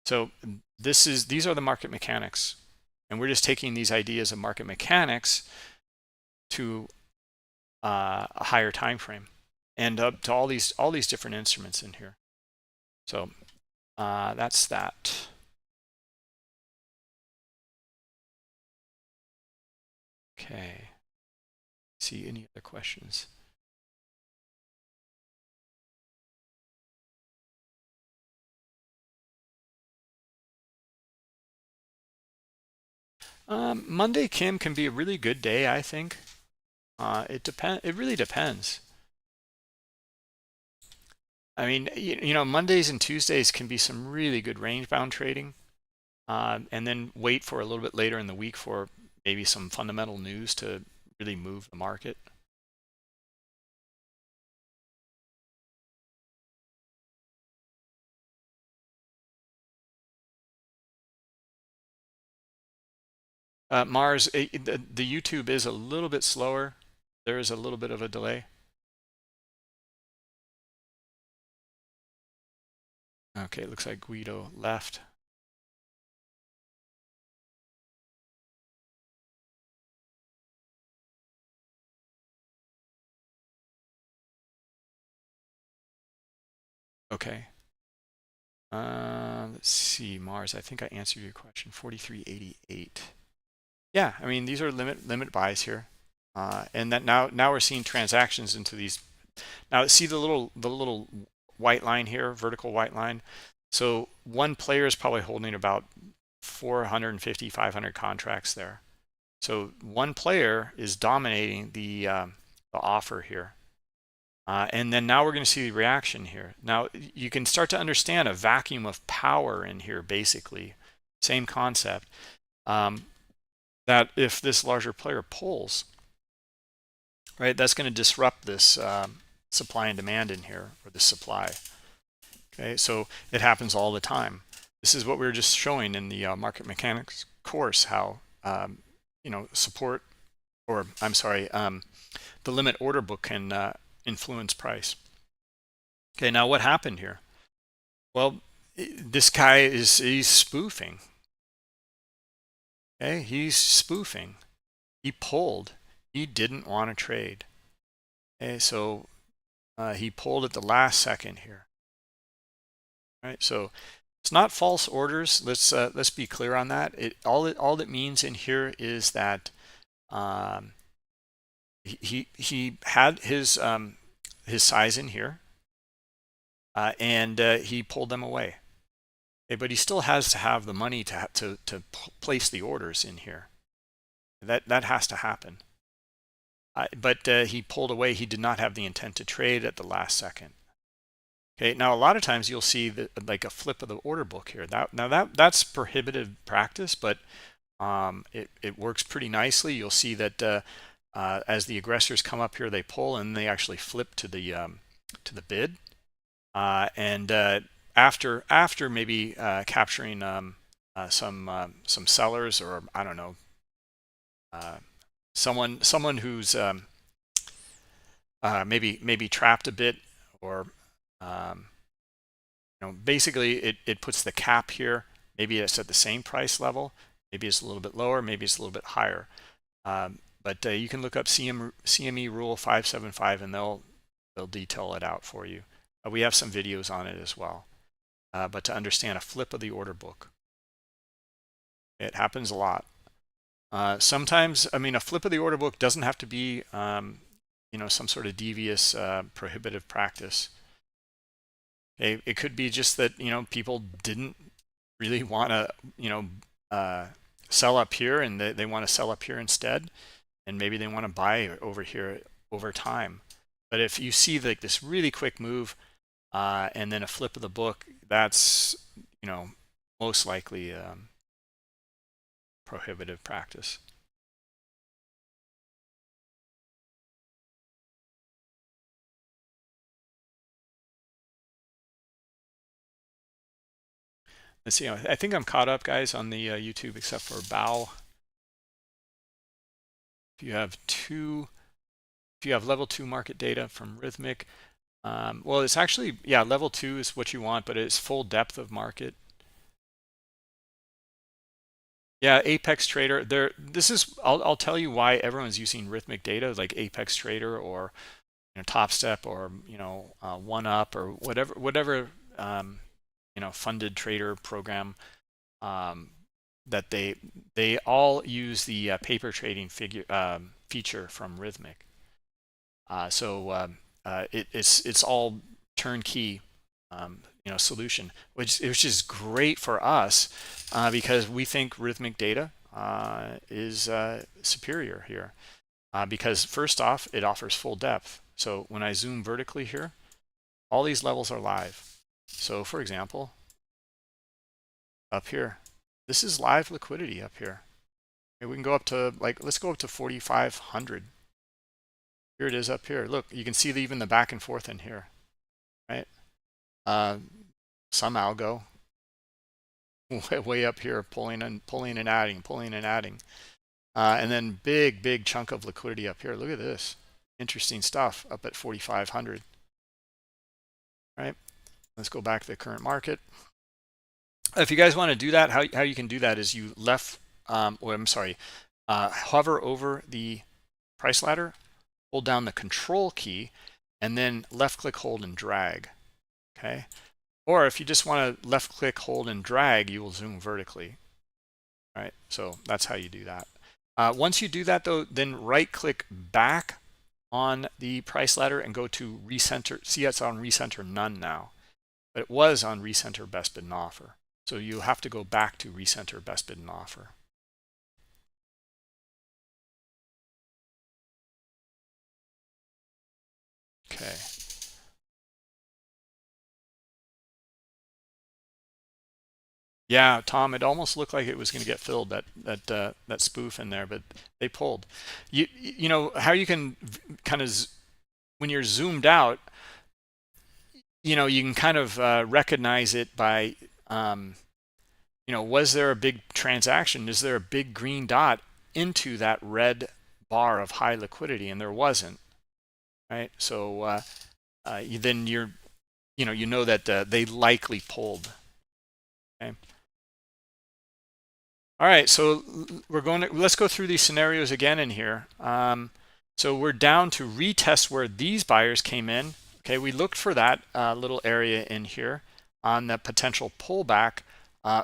So these are the market mechanics, and we're just taking these ideas of market mechanics to a higher time frame, and up to all these different instruments in here. So that's that. Okay. See any other questions? Monday, Kim, can be a really good day, I think. It really depends. I mean, Mondays and Tuesdays can be some really good range bound trading, and then wait for a little bit later in the week for maybe some fundamental news to really move the market. Mars, the YouTube is a little bit slower. There is a little bit of a delay. Okay, it looks like Guido left. Okay. Let's see, Mars. I think I answered your question. 43.88. Yeah, I mean, these are limit buys here, and that now we're seeing transactions into these. Now see the little white line here, vertical white line. So one player is probably holding about 450, 500 contracts there. So one player is dominating the offer here. And then now we're going to see the reaction here. Now you can start to understand a vacuum of power in here, basically. Same concept. That if this larger player pulls, right, that's going to disrupt this supply and demand in here, or the supply. Okay, so it happens all the time. This is what we were just showing in the market mechanics course, how support, or I'm sorry, the limit order book can influence price. Okay, now what happened here? Well, this guy he's spoofing. Okay, he's spoofing. He pulled. He didn't want to trade. Okay, so he pulled at the last second here. All right, so it's not false orders. Let's be clear on that. All it means in here is that um, he had his size in here, and he pulled them away. Okay, but he still has to have the money to place the orders in here. That has to happen. But he pulled away. He did not have the intent to trade at the last second. Okay, now a lot of times you'll see that, like a flip of the order book here. That's prohibitive practice, but it works pretty nicely. You'll see that as the aggressors come up here, they pull and they actually flip to the bid. And after maybe capturing some sellers, or I don't know, someone who's maybe trapped a bit, or basically it puts the cap here. Maybe it's at the same price level, maybe it's a little bit lower, maybe it's a little bit higher. But you can look up CME rule 575 and they'll detail it out for you. We have some videos on it as well. But to understand a flip of the order book, it happens a lot. Sometimes, I mean, a flip of the order book doesn't have to be some sort of devious prohibitive practice. It could be just that people didn't really want to sell up here, and they want to sell up here instead, and maybe they want to buy over here over time. But if you see like this really quick move and then a flip of the book, that's most likely prohibitive practice. Let's see. I think I'm caught up, guys, on the YouTube, except for Bow. If you have level 2 market data from Rhythmic, well, it's actually, yeah, level 2 is what you want, but it's full depth of market. Yeah, Apex Trader. I'll tell you why everyone's using Rhythmic data, like Apex Trader or Top Step or One Up or whatever funded trader program that they all use the paper trading feature from Rhythmic. So it's all turnkey solution, which is great for us because we think Rhythmic data is superior here because first off, it offers full depth. So when I zoom vertically here, all these levels are live. So for example, up here, this is live liquidity up here. Okay, we can go up to let's go up to 4,500. Here it is up here. Look, you can see even the back and forth in here, right? Some algo way up here, pulling and adding, and then big chunk of liquidity up here. Look at this, interesting stuff up at 4,500. Right? Let's go back to the current market. If you guys want to do that, how you can do that is you hover over the price ladder, hold down the control key, and then left click, hold, and drag. Okay. Or if you just want to left click, hold, and drag, you will zoom vertically. All right. So that's how you do that. Once you do that, though, then right click back on the price ladder and go to recenter. See, it's on recenter none now, but it was on recenter best bid and offer. So you have to go back to recenter best bid and offer. Okay. Yeah, Tom, it almost looked like it was going to get filled, that spoof in there, but they pulled. You know how you can kind of, when you're zoomed out, you can kind of recognize it by was there a big transaction? Is there a big green dot into that red bar of high liquidity? And there wasn't, right? So then you know that they likely pulled. Okay. All right, so let's go through these scenarios again in here. So we're down to retest where these buyers came in. Okay, we looked for that little area in here on the potential pullback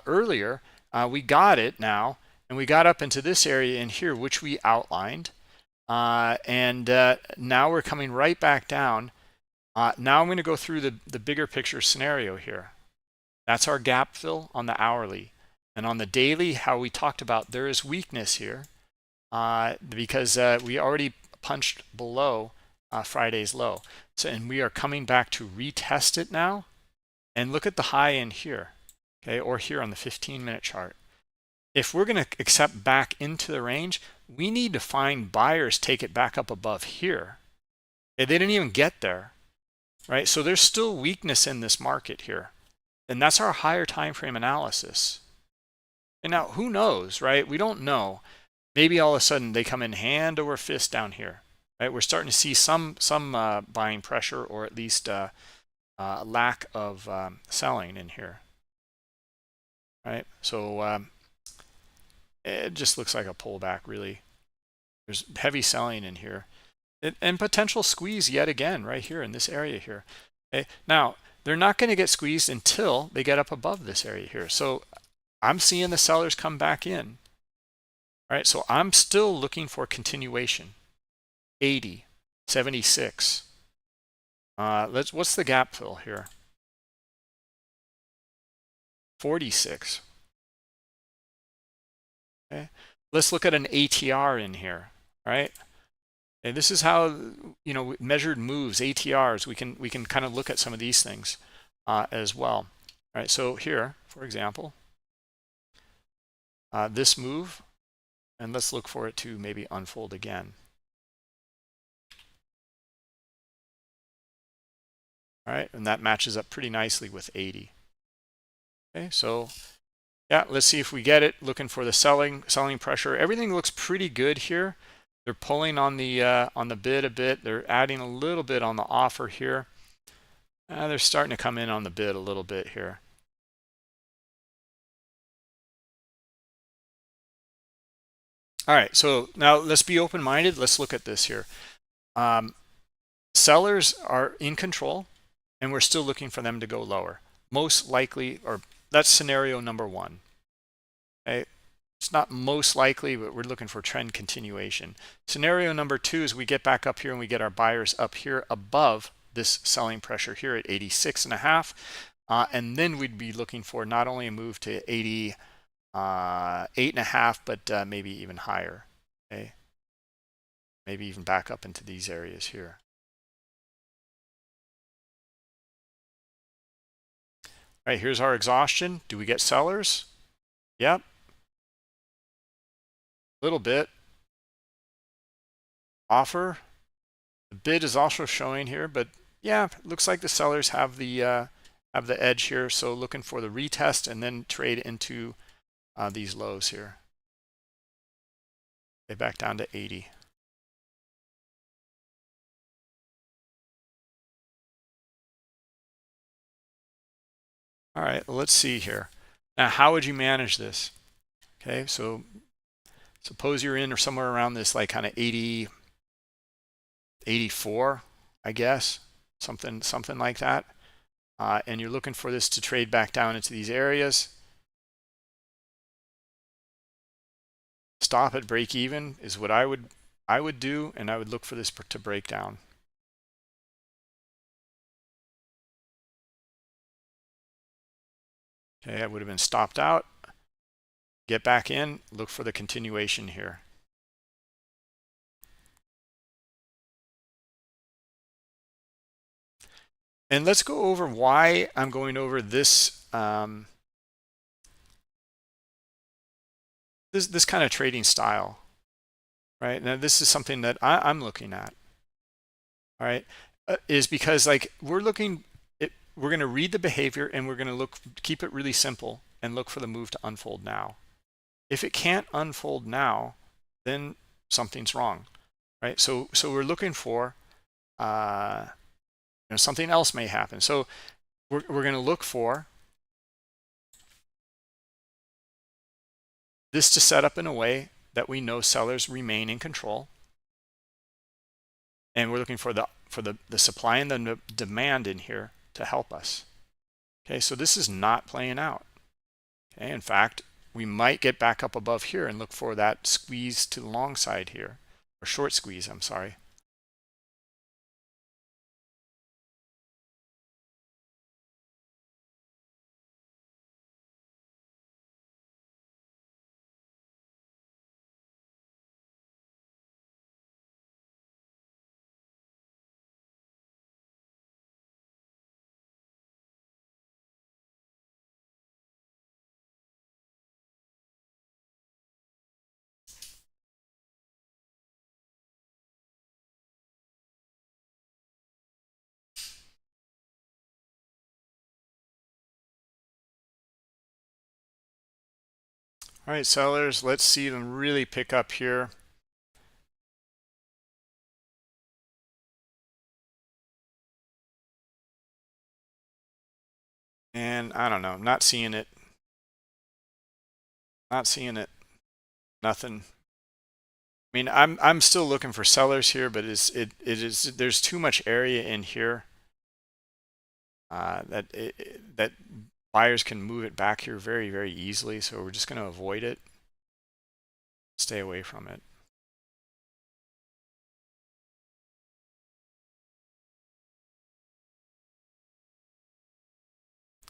earlier. We got it now, and we got up into this area in here, which we outlined. And now we're coming right back down. Now I'm going to go through the bigger picture scenario here. That's our gap fill on the hourly. And on the daily, how we talked about, there is weakness here because we already punched below Friday's low. So, and we are coming back to retest it now. And look at the high in here, okay, or here on the 15-minute chart. If we're going to accept back into the range, we need to find buyers take it back up above here. Okay, they didn't even get there, right? So there's still weakness in this market here. And that's our higher time frame analysis. And now who knows, right? We don't know. Maybe all of a sudden they come in hand over fist down here, right? We're starting to see some buying pressure, or at least lack of selling in here, right? So it just looks like a pullback, really. There's heavy selling in here, and potential squeeze yet again right here in this area here. Okay, now they're not going to get squeezed until they get up above this area here. So I'm seeing the sellers come back in. All right, so I'm still looking for continuation. 80, 76. What's the gap fill here? 46. Okay, let's look at an ATR in here. All right, and this is how, you know, measured moves, ATRs. We can kind of look at some of these things as well. All right, so here, for example, this move, and let's look for it to maybe unfold again. All right, and that matches up pretty nicely with 80. Okay, so yeah, let's see if we get it. Looking for the selling pressure. Everything looks pretty good here. They're pulling on the bid a bit. They're adding a little bit on the offer here. They're starting to come in on the bid a little bit here. All right, so now let's be open-minded. Let's look at this here. Sellers are in control, and we're still looking for them to go lower. Most likely, or that's scenario number one. Okay? It's not most likely, but we're looking for trend continuation. Scenario number two is we get back up here and we get our buyers up here above this selling pressure here at 86.5. And then we'd be looking for not only a move to 88.5, but maybe even higher. Okay, maybe even back up into these areas here. All right, here's our exhaustion. Do we get sellers? Yep. A little bit. Offer. The bid is also showing here, but yeah, it looks like the sellers have the edge here. So looking for the retest and then trade into these lows here. Okay, back down to 80. All right, well, let's see here. Now, how would you manage this? Okay, so suppose you're in or somewhere around this like kind of 80, 84, I guess, something like that. And you're looking for this to trade back down into these areas. Stop at break even is what I would do, and I would look for this to break down. Okay, I would have been stopped out. Get back in, look for the continuation here. And let's go over why I'm going over this this kind of trading style, right? Now this is something that I'm looking at. All right, is because like we're going to read the behavior and we're going to keep it really simple and look for the move to unfold now. If it can't unfold now, then something's wrong, right? So we're looking for something else may happen. So we're going to look for this to set up in a way that we know sellers remain in control. And we're looking for the supply and the demand in here to help us. Okay, so this is not playing out. Okay, in fact, we might get back up above here and look for that squeeze to the long side here, or short squeeze, I'm sorry. All right, sellers, let's see them really pick up here. And I don't know, not seeing it. Not seeing it. Nothing. I mean, I'm still looking for sellers here, but it is there's too much area in here that buyers can move it back here very, very easily. So we're just going to avoid it. Stay away from it.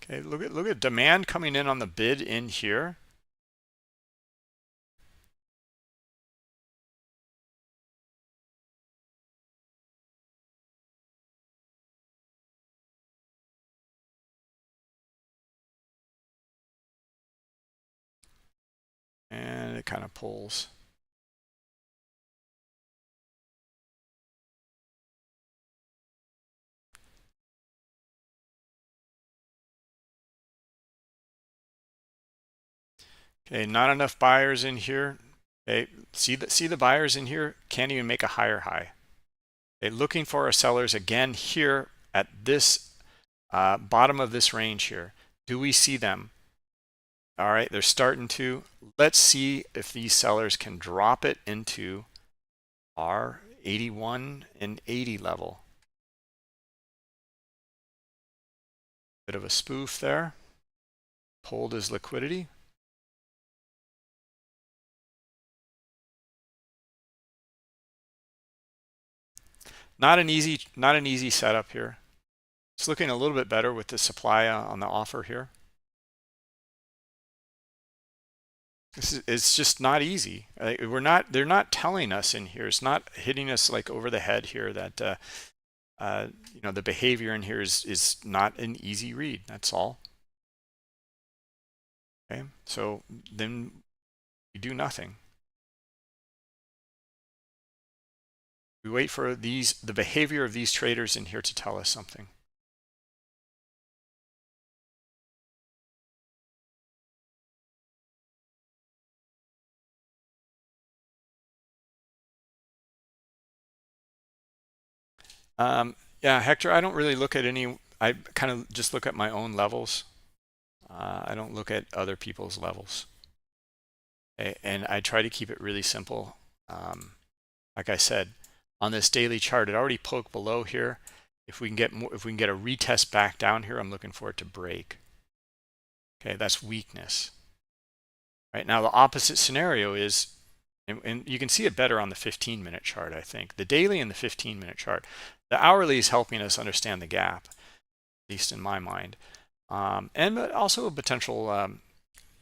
Okay, look at demand coming in on the bid in here. And it kind of pulls. Okay, not enough buyers in here. Okay, see the buyers in here can't even make a higher high. Okay, looking for our sellers again here at this bottom of this range here. Do we see them? All right, they're starting to. Let's see if these sellers can drop it into our 81 and 80 level. Bit of a spoof there. Pulled as liquidity. Not an easy setup here. It's looking a little bit better with the supply on the offer here. It's just not easy. They're not telling us in here. It's not hitting us like over the head here that you know, the behavior in here is not an easy read. That's all. Okay, so then we do nothing. We wait for the behavior of these traders in here to tell us something. Yeah, Hector, I don't really look at any. I kind of just look at my own levels. I don't look at other people's levels. And I try to keep it really simple. Like I said, on this daily chart, it already poked below here. If we can get more, if we can get a retest back down here, I'm looking for it to break. Okay, that's weakness. Right now, the opposite scenario is, and you can see it better on the 15-minute chart, I think. The daily and the 15-minute chart. The hourly is helping us understand the gap, at least in my mind. And also a potential,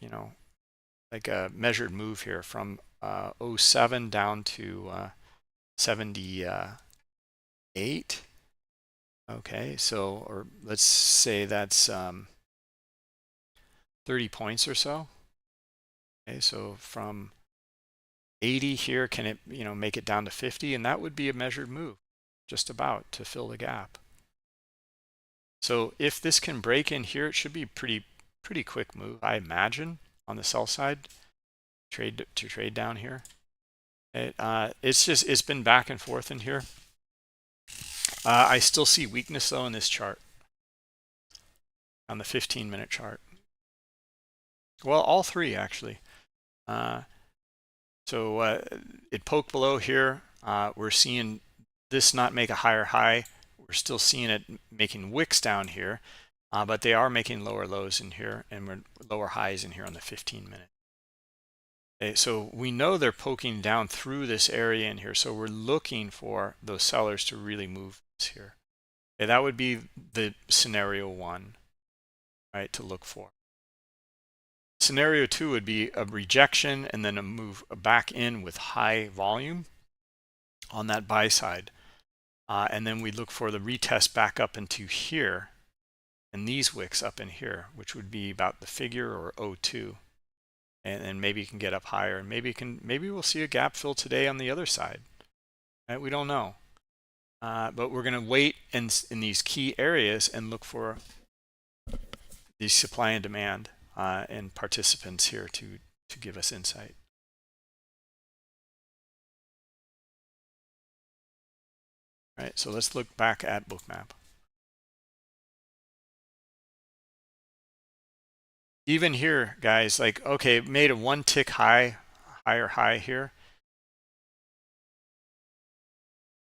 you know, like a measured move here from 07 down to 78. Okay, so, or let's say that's 30 points or so. Okay, so from 80 here, can it, you know, make it down to 50? And that would be a measured move, just about, to fill the gap. So if this can break in here, it should be pretty quick move, I imagine, on the sell side, to trade down here. It's been back and forth in here. I still see weakness though in this chart, on the 15-minute chart. Well, all three actually. So it poked below here. We're seeing this not make a higher high. We're still seeing it making wicks down here, but they are making lower lows in here and we're lower highs in here on the 15-minute. Okay, so we know they're poking down through this area in here. So we're looking for those sellers to really move this here. Okay, that would be the scenario 1, right, to look for. Scenario 2 would be a rejection and then a move back in with high volume on that buy side. And then we look for the retest back up into here and these wicks up in here, which would be about the figure or O2. And maybe you can get up higher, and maybe we'll see a gap fill today on the other side. Right? We don't know. But we're going to wait in these key areas and look for the supply and demand and participants here to give us insight. All right, so let's look back at Bookmap. Even here, guys, like, okay, made a 1 tick higher high here.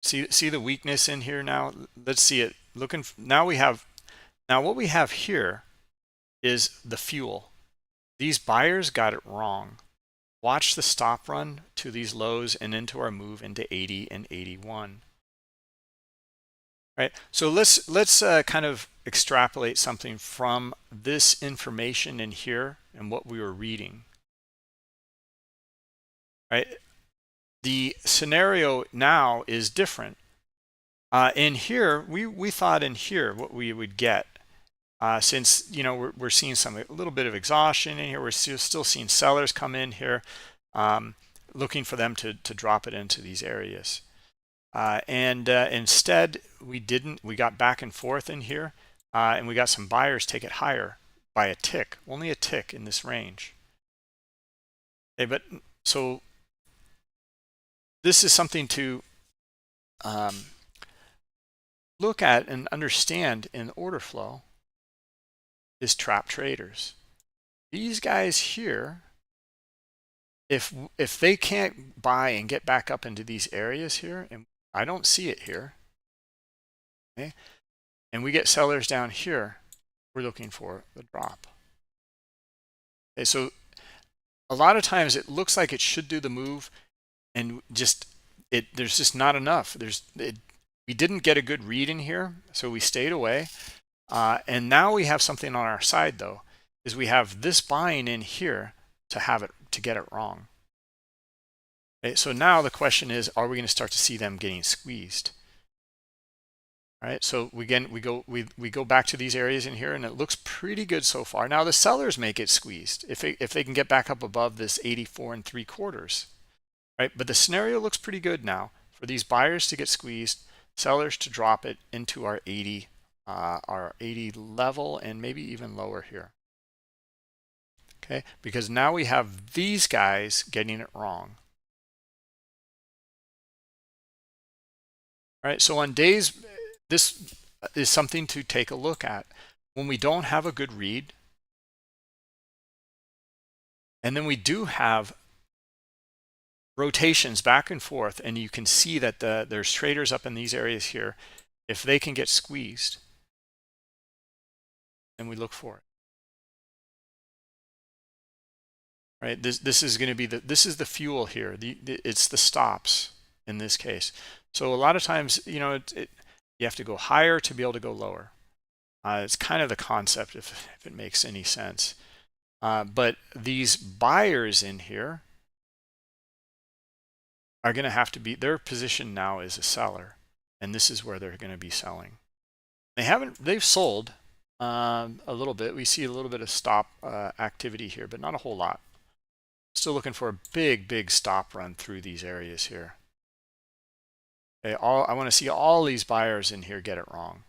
See the weakness in here now? Let's see it. Now what we have here is the fuel. These buyers got it wrong. Watch the stop run to these lows and into our move into 80 and 81. Right, so let's kind of extrapolate something from this information in here and what we were reading. Right, the scenario now is different. In here, we thought in here what we would get, since we're seeing a little bit of exhaustion in here. We're still seeing sellers come in here, looking for them to drop it into these areas. Instead we didn't. We got back and forth in here, and we got some buyers take it higher by a tick, only a tick in this range. Okay, but so this is something to look at and understand in order flow. Is trap traders. These guys here, if they can't buy and get back up into these areas here, and I don't see it here, okay, and we get sellers down here, we're looking for the drop. Okay, so a lot of times it looks like it should do the move, and there's just not enough. We didn't get a good read in here, so we stayed away. And now we have something on our side, though, is we have this buying in here to get it wrong. Okay, so now the question is, are we going to start to see them getting squeezed? All right, so we go back to these areas in here, and it looks pretty good so far. Now the sellers may get squeezed if they can get back up above this 84 3/4, right? But the scenario looks pretty good now for these buyers to get squeezed, sellers to drop it into our 80 level and maybe even lower here. Okay, because now we have these guys getting it wrong. All right, so on days, this is something to take a look at. When we don't have a good read, and then we do have rotations back and forth, and you can see that there's traders up in these areas here. If they can get squeezed, then we look for it. Right, this is going to be this is the fuel here. It's the stops in this case. So a lot of times, you have to go higher to be able to go lower. It's kind of the concept, if it makes any sense. But these buyers in here are going to have to be, their position now is a seller, and this is where they're going to be selling. They've sold a little bit. We see a little bit of stop activity here, but not a whole lot. Still looking for a big stop run through these areas here. Okay, I want to see all these buyers in here get it wrong.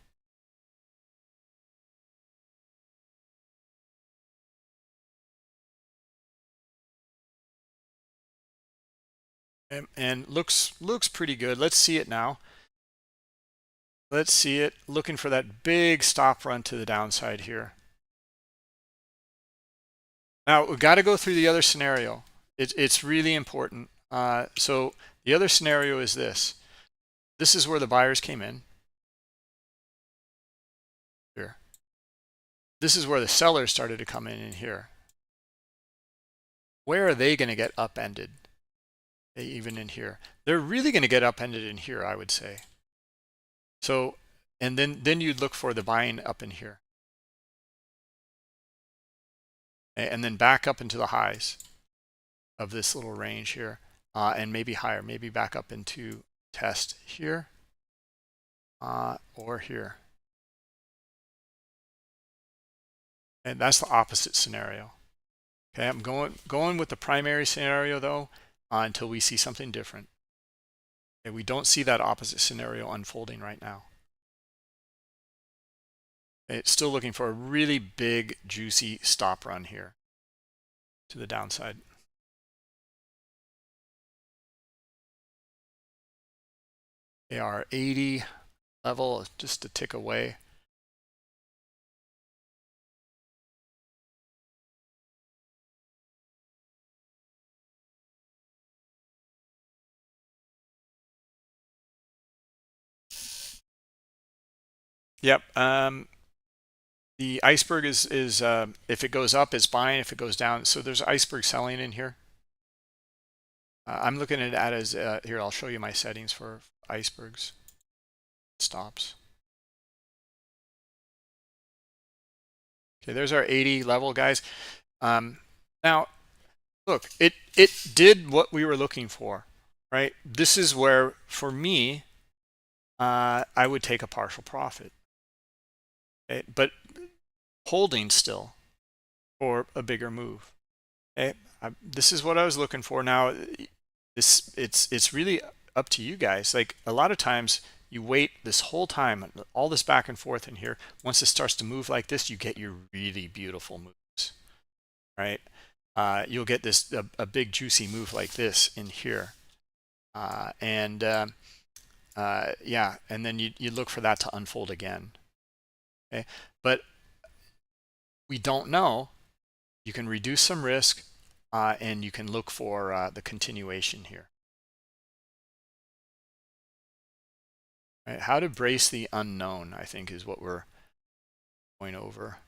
And looks pretty good. Let's see it now. Let's see it. Looking for that big stop run to the downside here. Now we've got to go through the other scenario. It's really important. So the other scenario is this. This is where the buyers came in here. This is where the sellers started to come in here. Where are they going to get upended? Even in here, they're really going to get upended in here, I would say. So, and then you'd look for the buying up in here, and then back up into the highs of this little range here, and maybe higher, maybe back up into test here, or here. And that's the opposite scenario. Okay, I'm going with the primary scenario though, until we see something different. Okay, we don't see that opposite scenario unfolding right now. It's still looking for a really big, juicy stop run here to the downside. AR 80 level, just a tick away. Yep. The iceberg is if it goes up, it's buying. If it goes down, so there's iceberg selling in here. I'm looking at it as here. I'll show you my settings for icebergs. Stops. Okay, there's our 80 level, guys. Now, look, it did what we were looking for, right? This is where, for me, I would take a partial profit. Okay, but holding still for a bigger move. Okay, this is what I was looking for. Now, it's really up to you guys. Like a lot of times, you wait this whole time, all this back and forth in here. Once it starts to move like this, you get your really beautiful moves, right? You'll get this a big juicy move like this in here, yeah, and then you look for that to unfold again. Okay, but we don't know. You can reduce some risk, and you can look for the continuation here. Right? How to brace the unknown, I think, is what we're going over.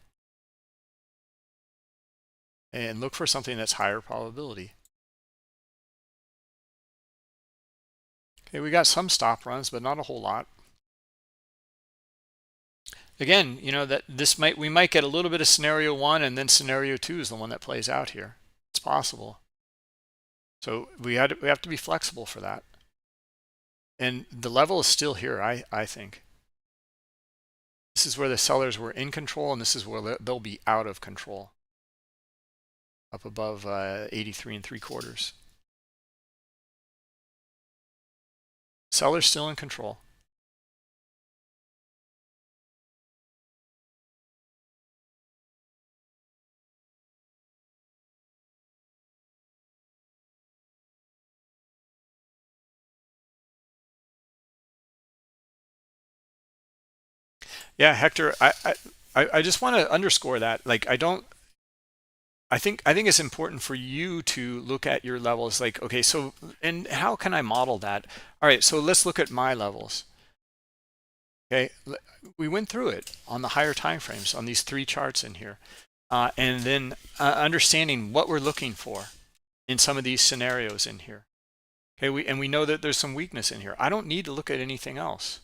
And look for something that's higher probability. Okay, we got some stop runs, but not a whole lot. Again, you know that we might get a little bit of scenario 1, and then scenario 2 is the one that plays out here. It's possible. So we have to be flexible for that. And the level is still here, I think. This is where the sellers were in control, and this is where they'll be out of control. Up above 83 3/4. Sellers still in control. Yeah, Hector, I just want to underscore that. Like I think it's important for you to look at your levels. Like, okay, so and how can I model that? All right, so let's look at my levels. Okay, we went through it on the higher time frames on these 3 charts in here, and then understanding what we're looking for in some of these scenarios in here. Okay, we know that there's some weakness in here. I don't need to look at anything else.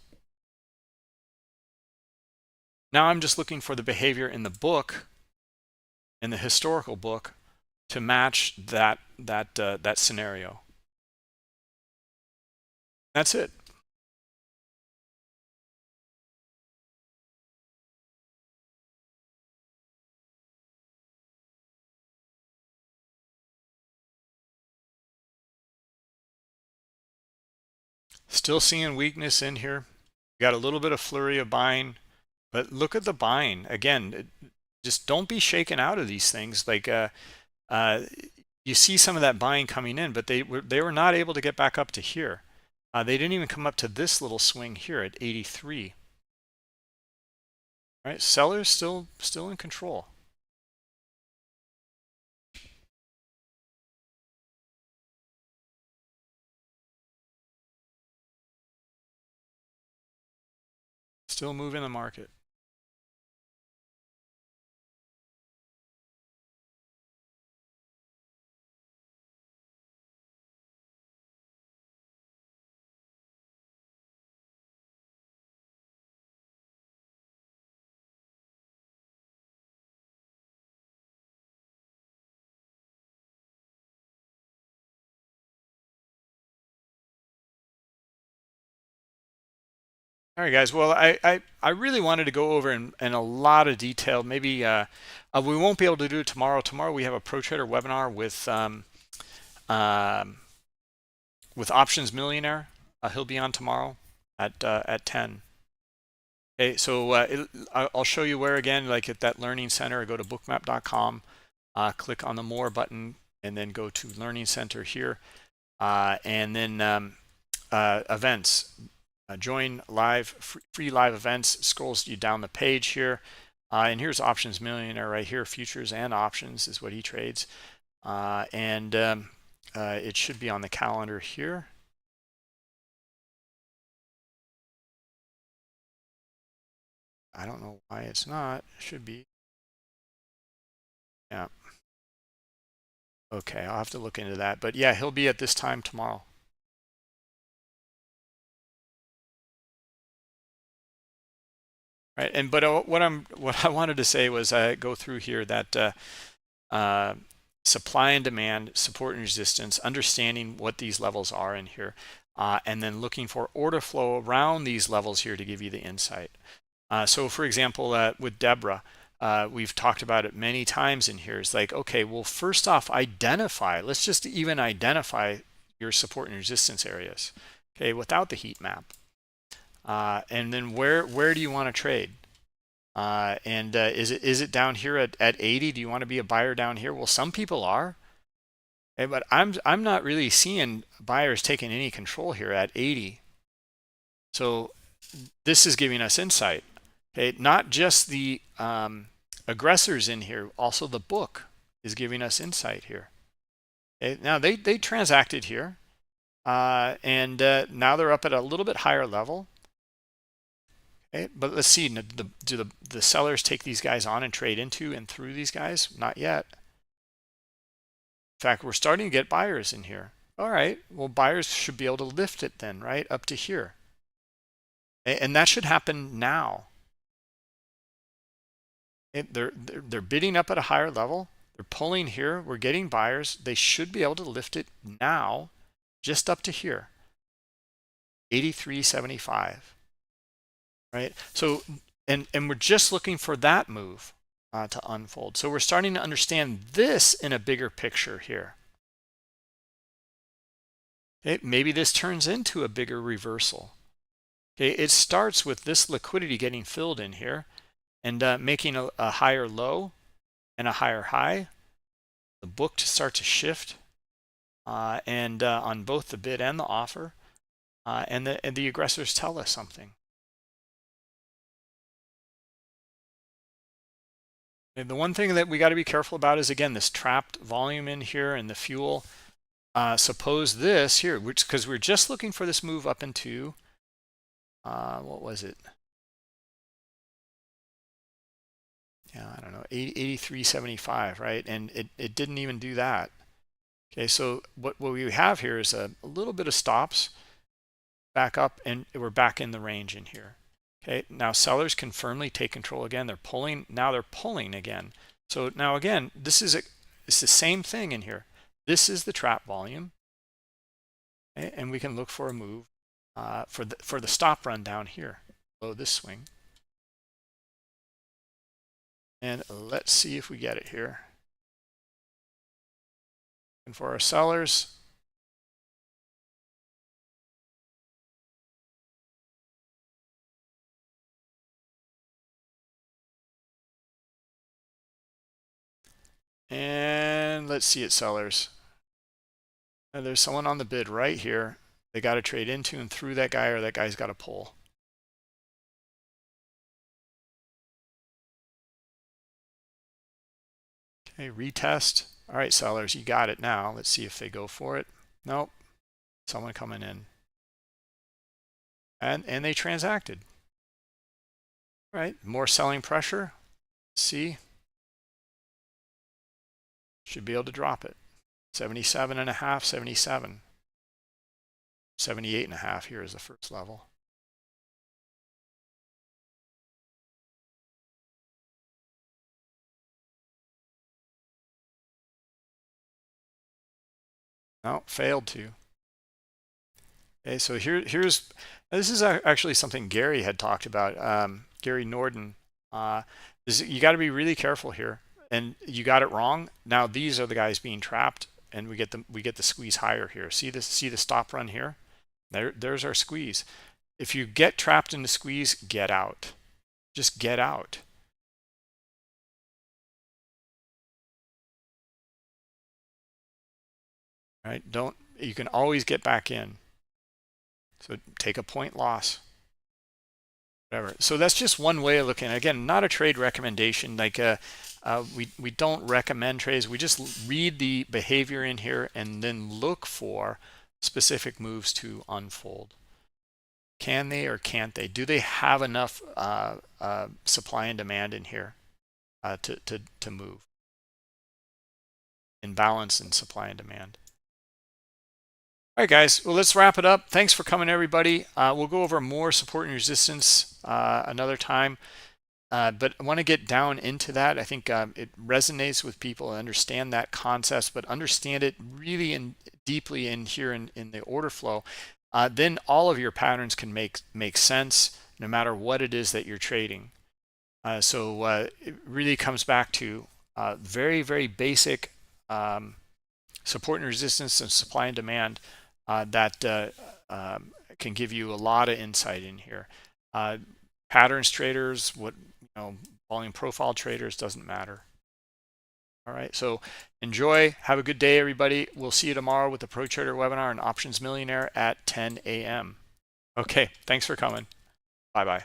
Now I'm just looking for the behavior in the book, in the historical book, to match that scenario. That's it. Still seeing weakness in here. We got a little bit of flurry of buying, but look at the buying again. Just don't be shaken out of these things. Like you see some of that buying coming in, but they were not able to get back up to here. They didn't even come up to this little swing here at 83. Right, sellers still in control. Still moving the market. All right, guys. Well, I really wanted to go over in a lot of detail. Maybe we won't be able to do it tomorrow. Tomorrow we have a Pro Trader webinar um, with Options Millionaire. He'll be on tomorrow at 10. Okay, so I'll show you where again, like at that Learning Center. Go to bookmap.com, click on the More button, and then go to Learning Center here, and then events. Join live free live events. Scrolls you down the page here, and here's Options Millionaire right here. Futures and options is what he trades, and it should be on the calendar here. I don't know why it's not. It should be. Yeah. Okay, I'll have to look into that. But yeah, he'll be at this time tomorrow. Right, and but what I wanted to say was go through here that supply and demand, support and resistance, understanding what these levels are in here, and then looking for order flow around these levels here to give you the insight. So for example, with Deborah, we've talked about it many times in here. It's like, okay, well, first off, let's just even identify your support and resistance areas, okay, without the heat map. And then where do you want to trade? Is it down here at 80? Do you want to be a buyer down here? Well, some people are, okay, but I'm not really seeing buyers taking any control here at 80. So this is giving us insight. Okay, not just the aggressors in here, also the book is giving us insight here. Okay, now they transacted here, and now they're up at a little bit higher level. Okay, but let's see, do the sellers take these guys on and trade into and through these guys? Not yet. In fact, we're starting to get buyers in here. All right, well, buyers should be able to lift it then, right, up to here. And that should happen now. They're bidding up at a higher level. They're pulling here. We're getting buyers. They should be able to lift it now, just up to here, 83.75. Right. So, and we're just looking for that move to unfold. So we're starting to understand this in a bigger picture here. Okay, maybe this turns into a bigger reversal. Okay, it starts with this liquidity getting filled in here and making a higher low and a higher high. The book to start to shift and on both the bid and the offer, and the aggressors tell us something. And the one thing that we got to be careful about is, again, this trapped volume in here and the fuel. Suppose this here, which, because we're just looking for this move up into, what was it? Yeah, I don't know, 83.75, right? And it didn't even do that. Okay, so what we have here is a little bit of stops back up, and we're back in the range in here. Okay, now sellers can firmly take control again. They're pulling, now they're pulling again. So now again, it's the same thing in here. This is the trap volume, okay? And we can look for a move for the stop run down here below this swing. And let's see if we get it here. And for our sellers, and let's see it, sellers. And there's someone on the bid right here. They got to trade into and through that guy, or that guy's got to pull. Okay, retest. All right, sellers, you got it now. Let's see if they go for it. Nope. Someone coming in. And they transacted. All right, more selling pressure. See, should be able to drop it. 77.5, 77. 78.5 here is the first level. No, failed to. Okay, so this is actually something Gary had talked about. Gary Norden. You got to be really careful here, and you got it wrong. Now these are the guys being trapped, and we get the squeeze higher here. See this? See the stop run here? There's our squeeze. If you get trapped in the squeeze, get out. Just get out. Right? You can always get back in. So take a point loss. Whatever. So that's just one way of looking. Again, not a trade recommendation. Like we don't recommend trades. We just read the behavior in here and then look for specific moves to unfold. Can they or can't they? Do they have enough supply and demand in here to move? Imbalance in supply and demand. All right, guys. Well, let's wrap it up. Thanks for coming, everybody. We'll go over more support and resistance another time. But I want to get down into that. I think it resonates with people, understand that concept, but understand it really deeply in here in the order flow. Then all of your patterns can make sense no matter what it is that you're trading. So it really comes back to very, very basic support and resistance and supply and demand that can give you a lot of insight in here. Patterns traders, volume profile traders, doesn't matter. All right, so enjoy. Have a good day, everybody. We'll see you tomorrow with the Pro Trader webinar and Options Millionaire at 10 a.m. Okay, thanks for coming. Bye-bye.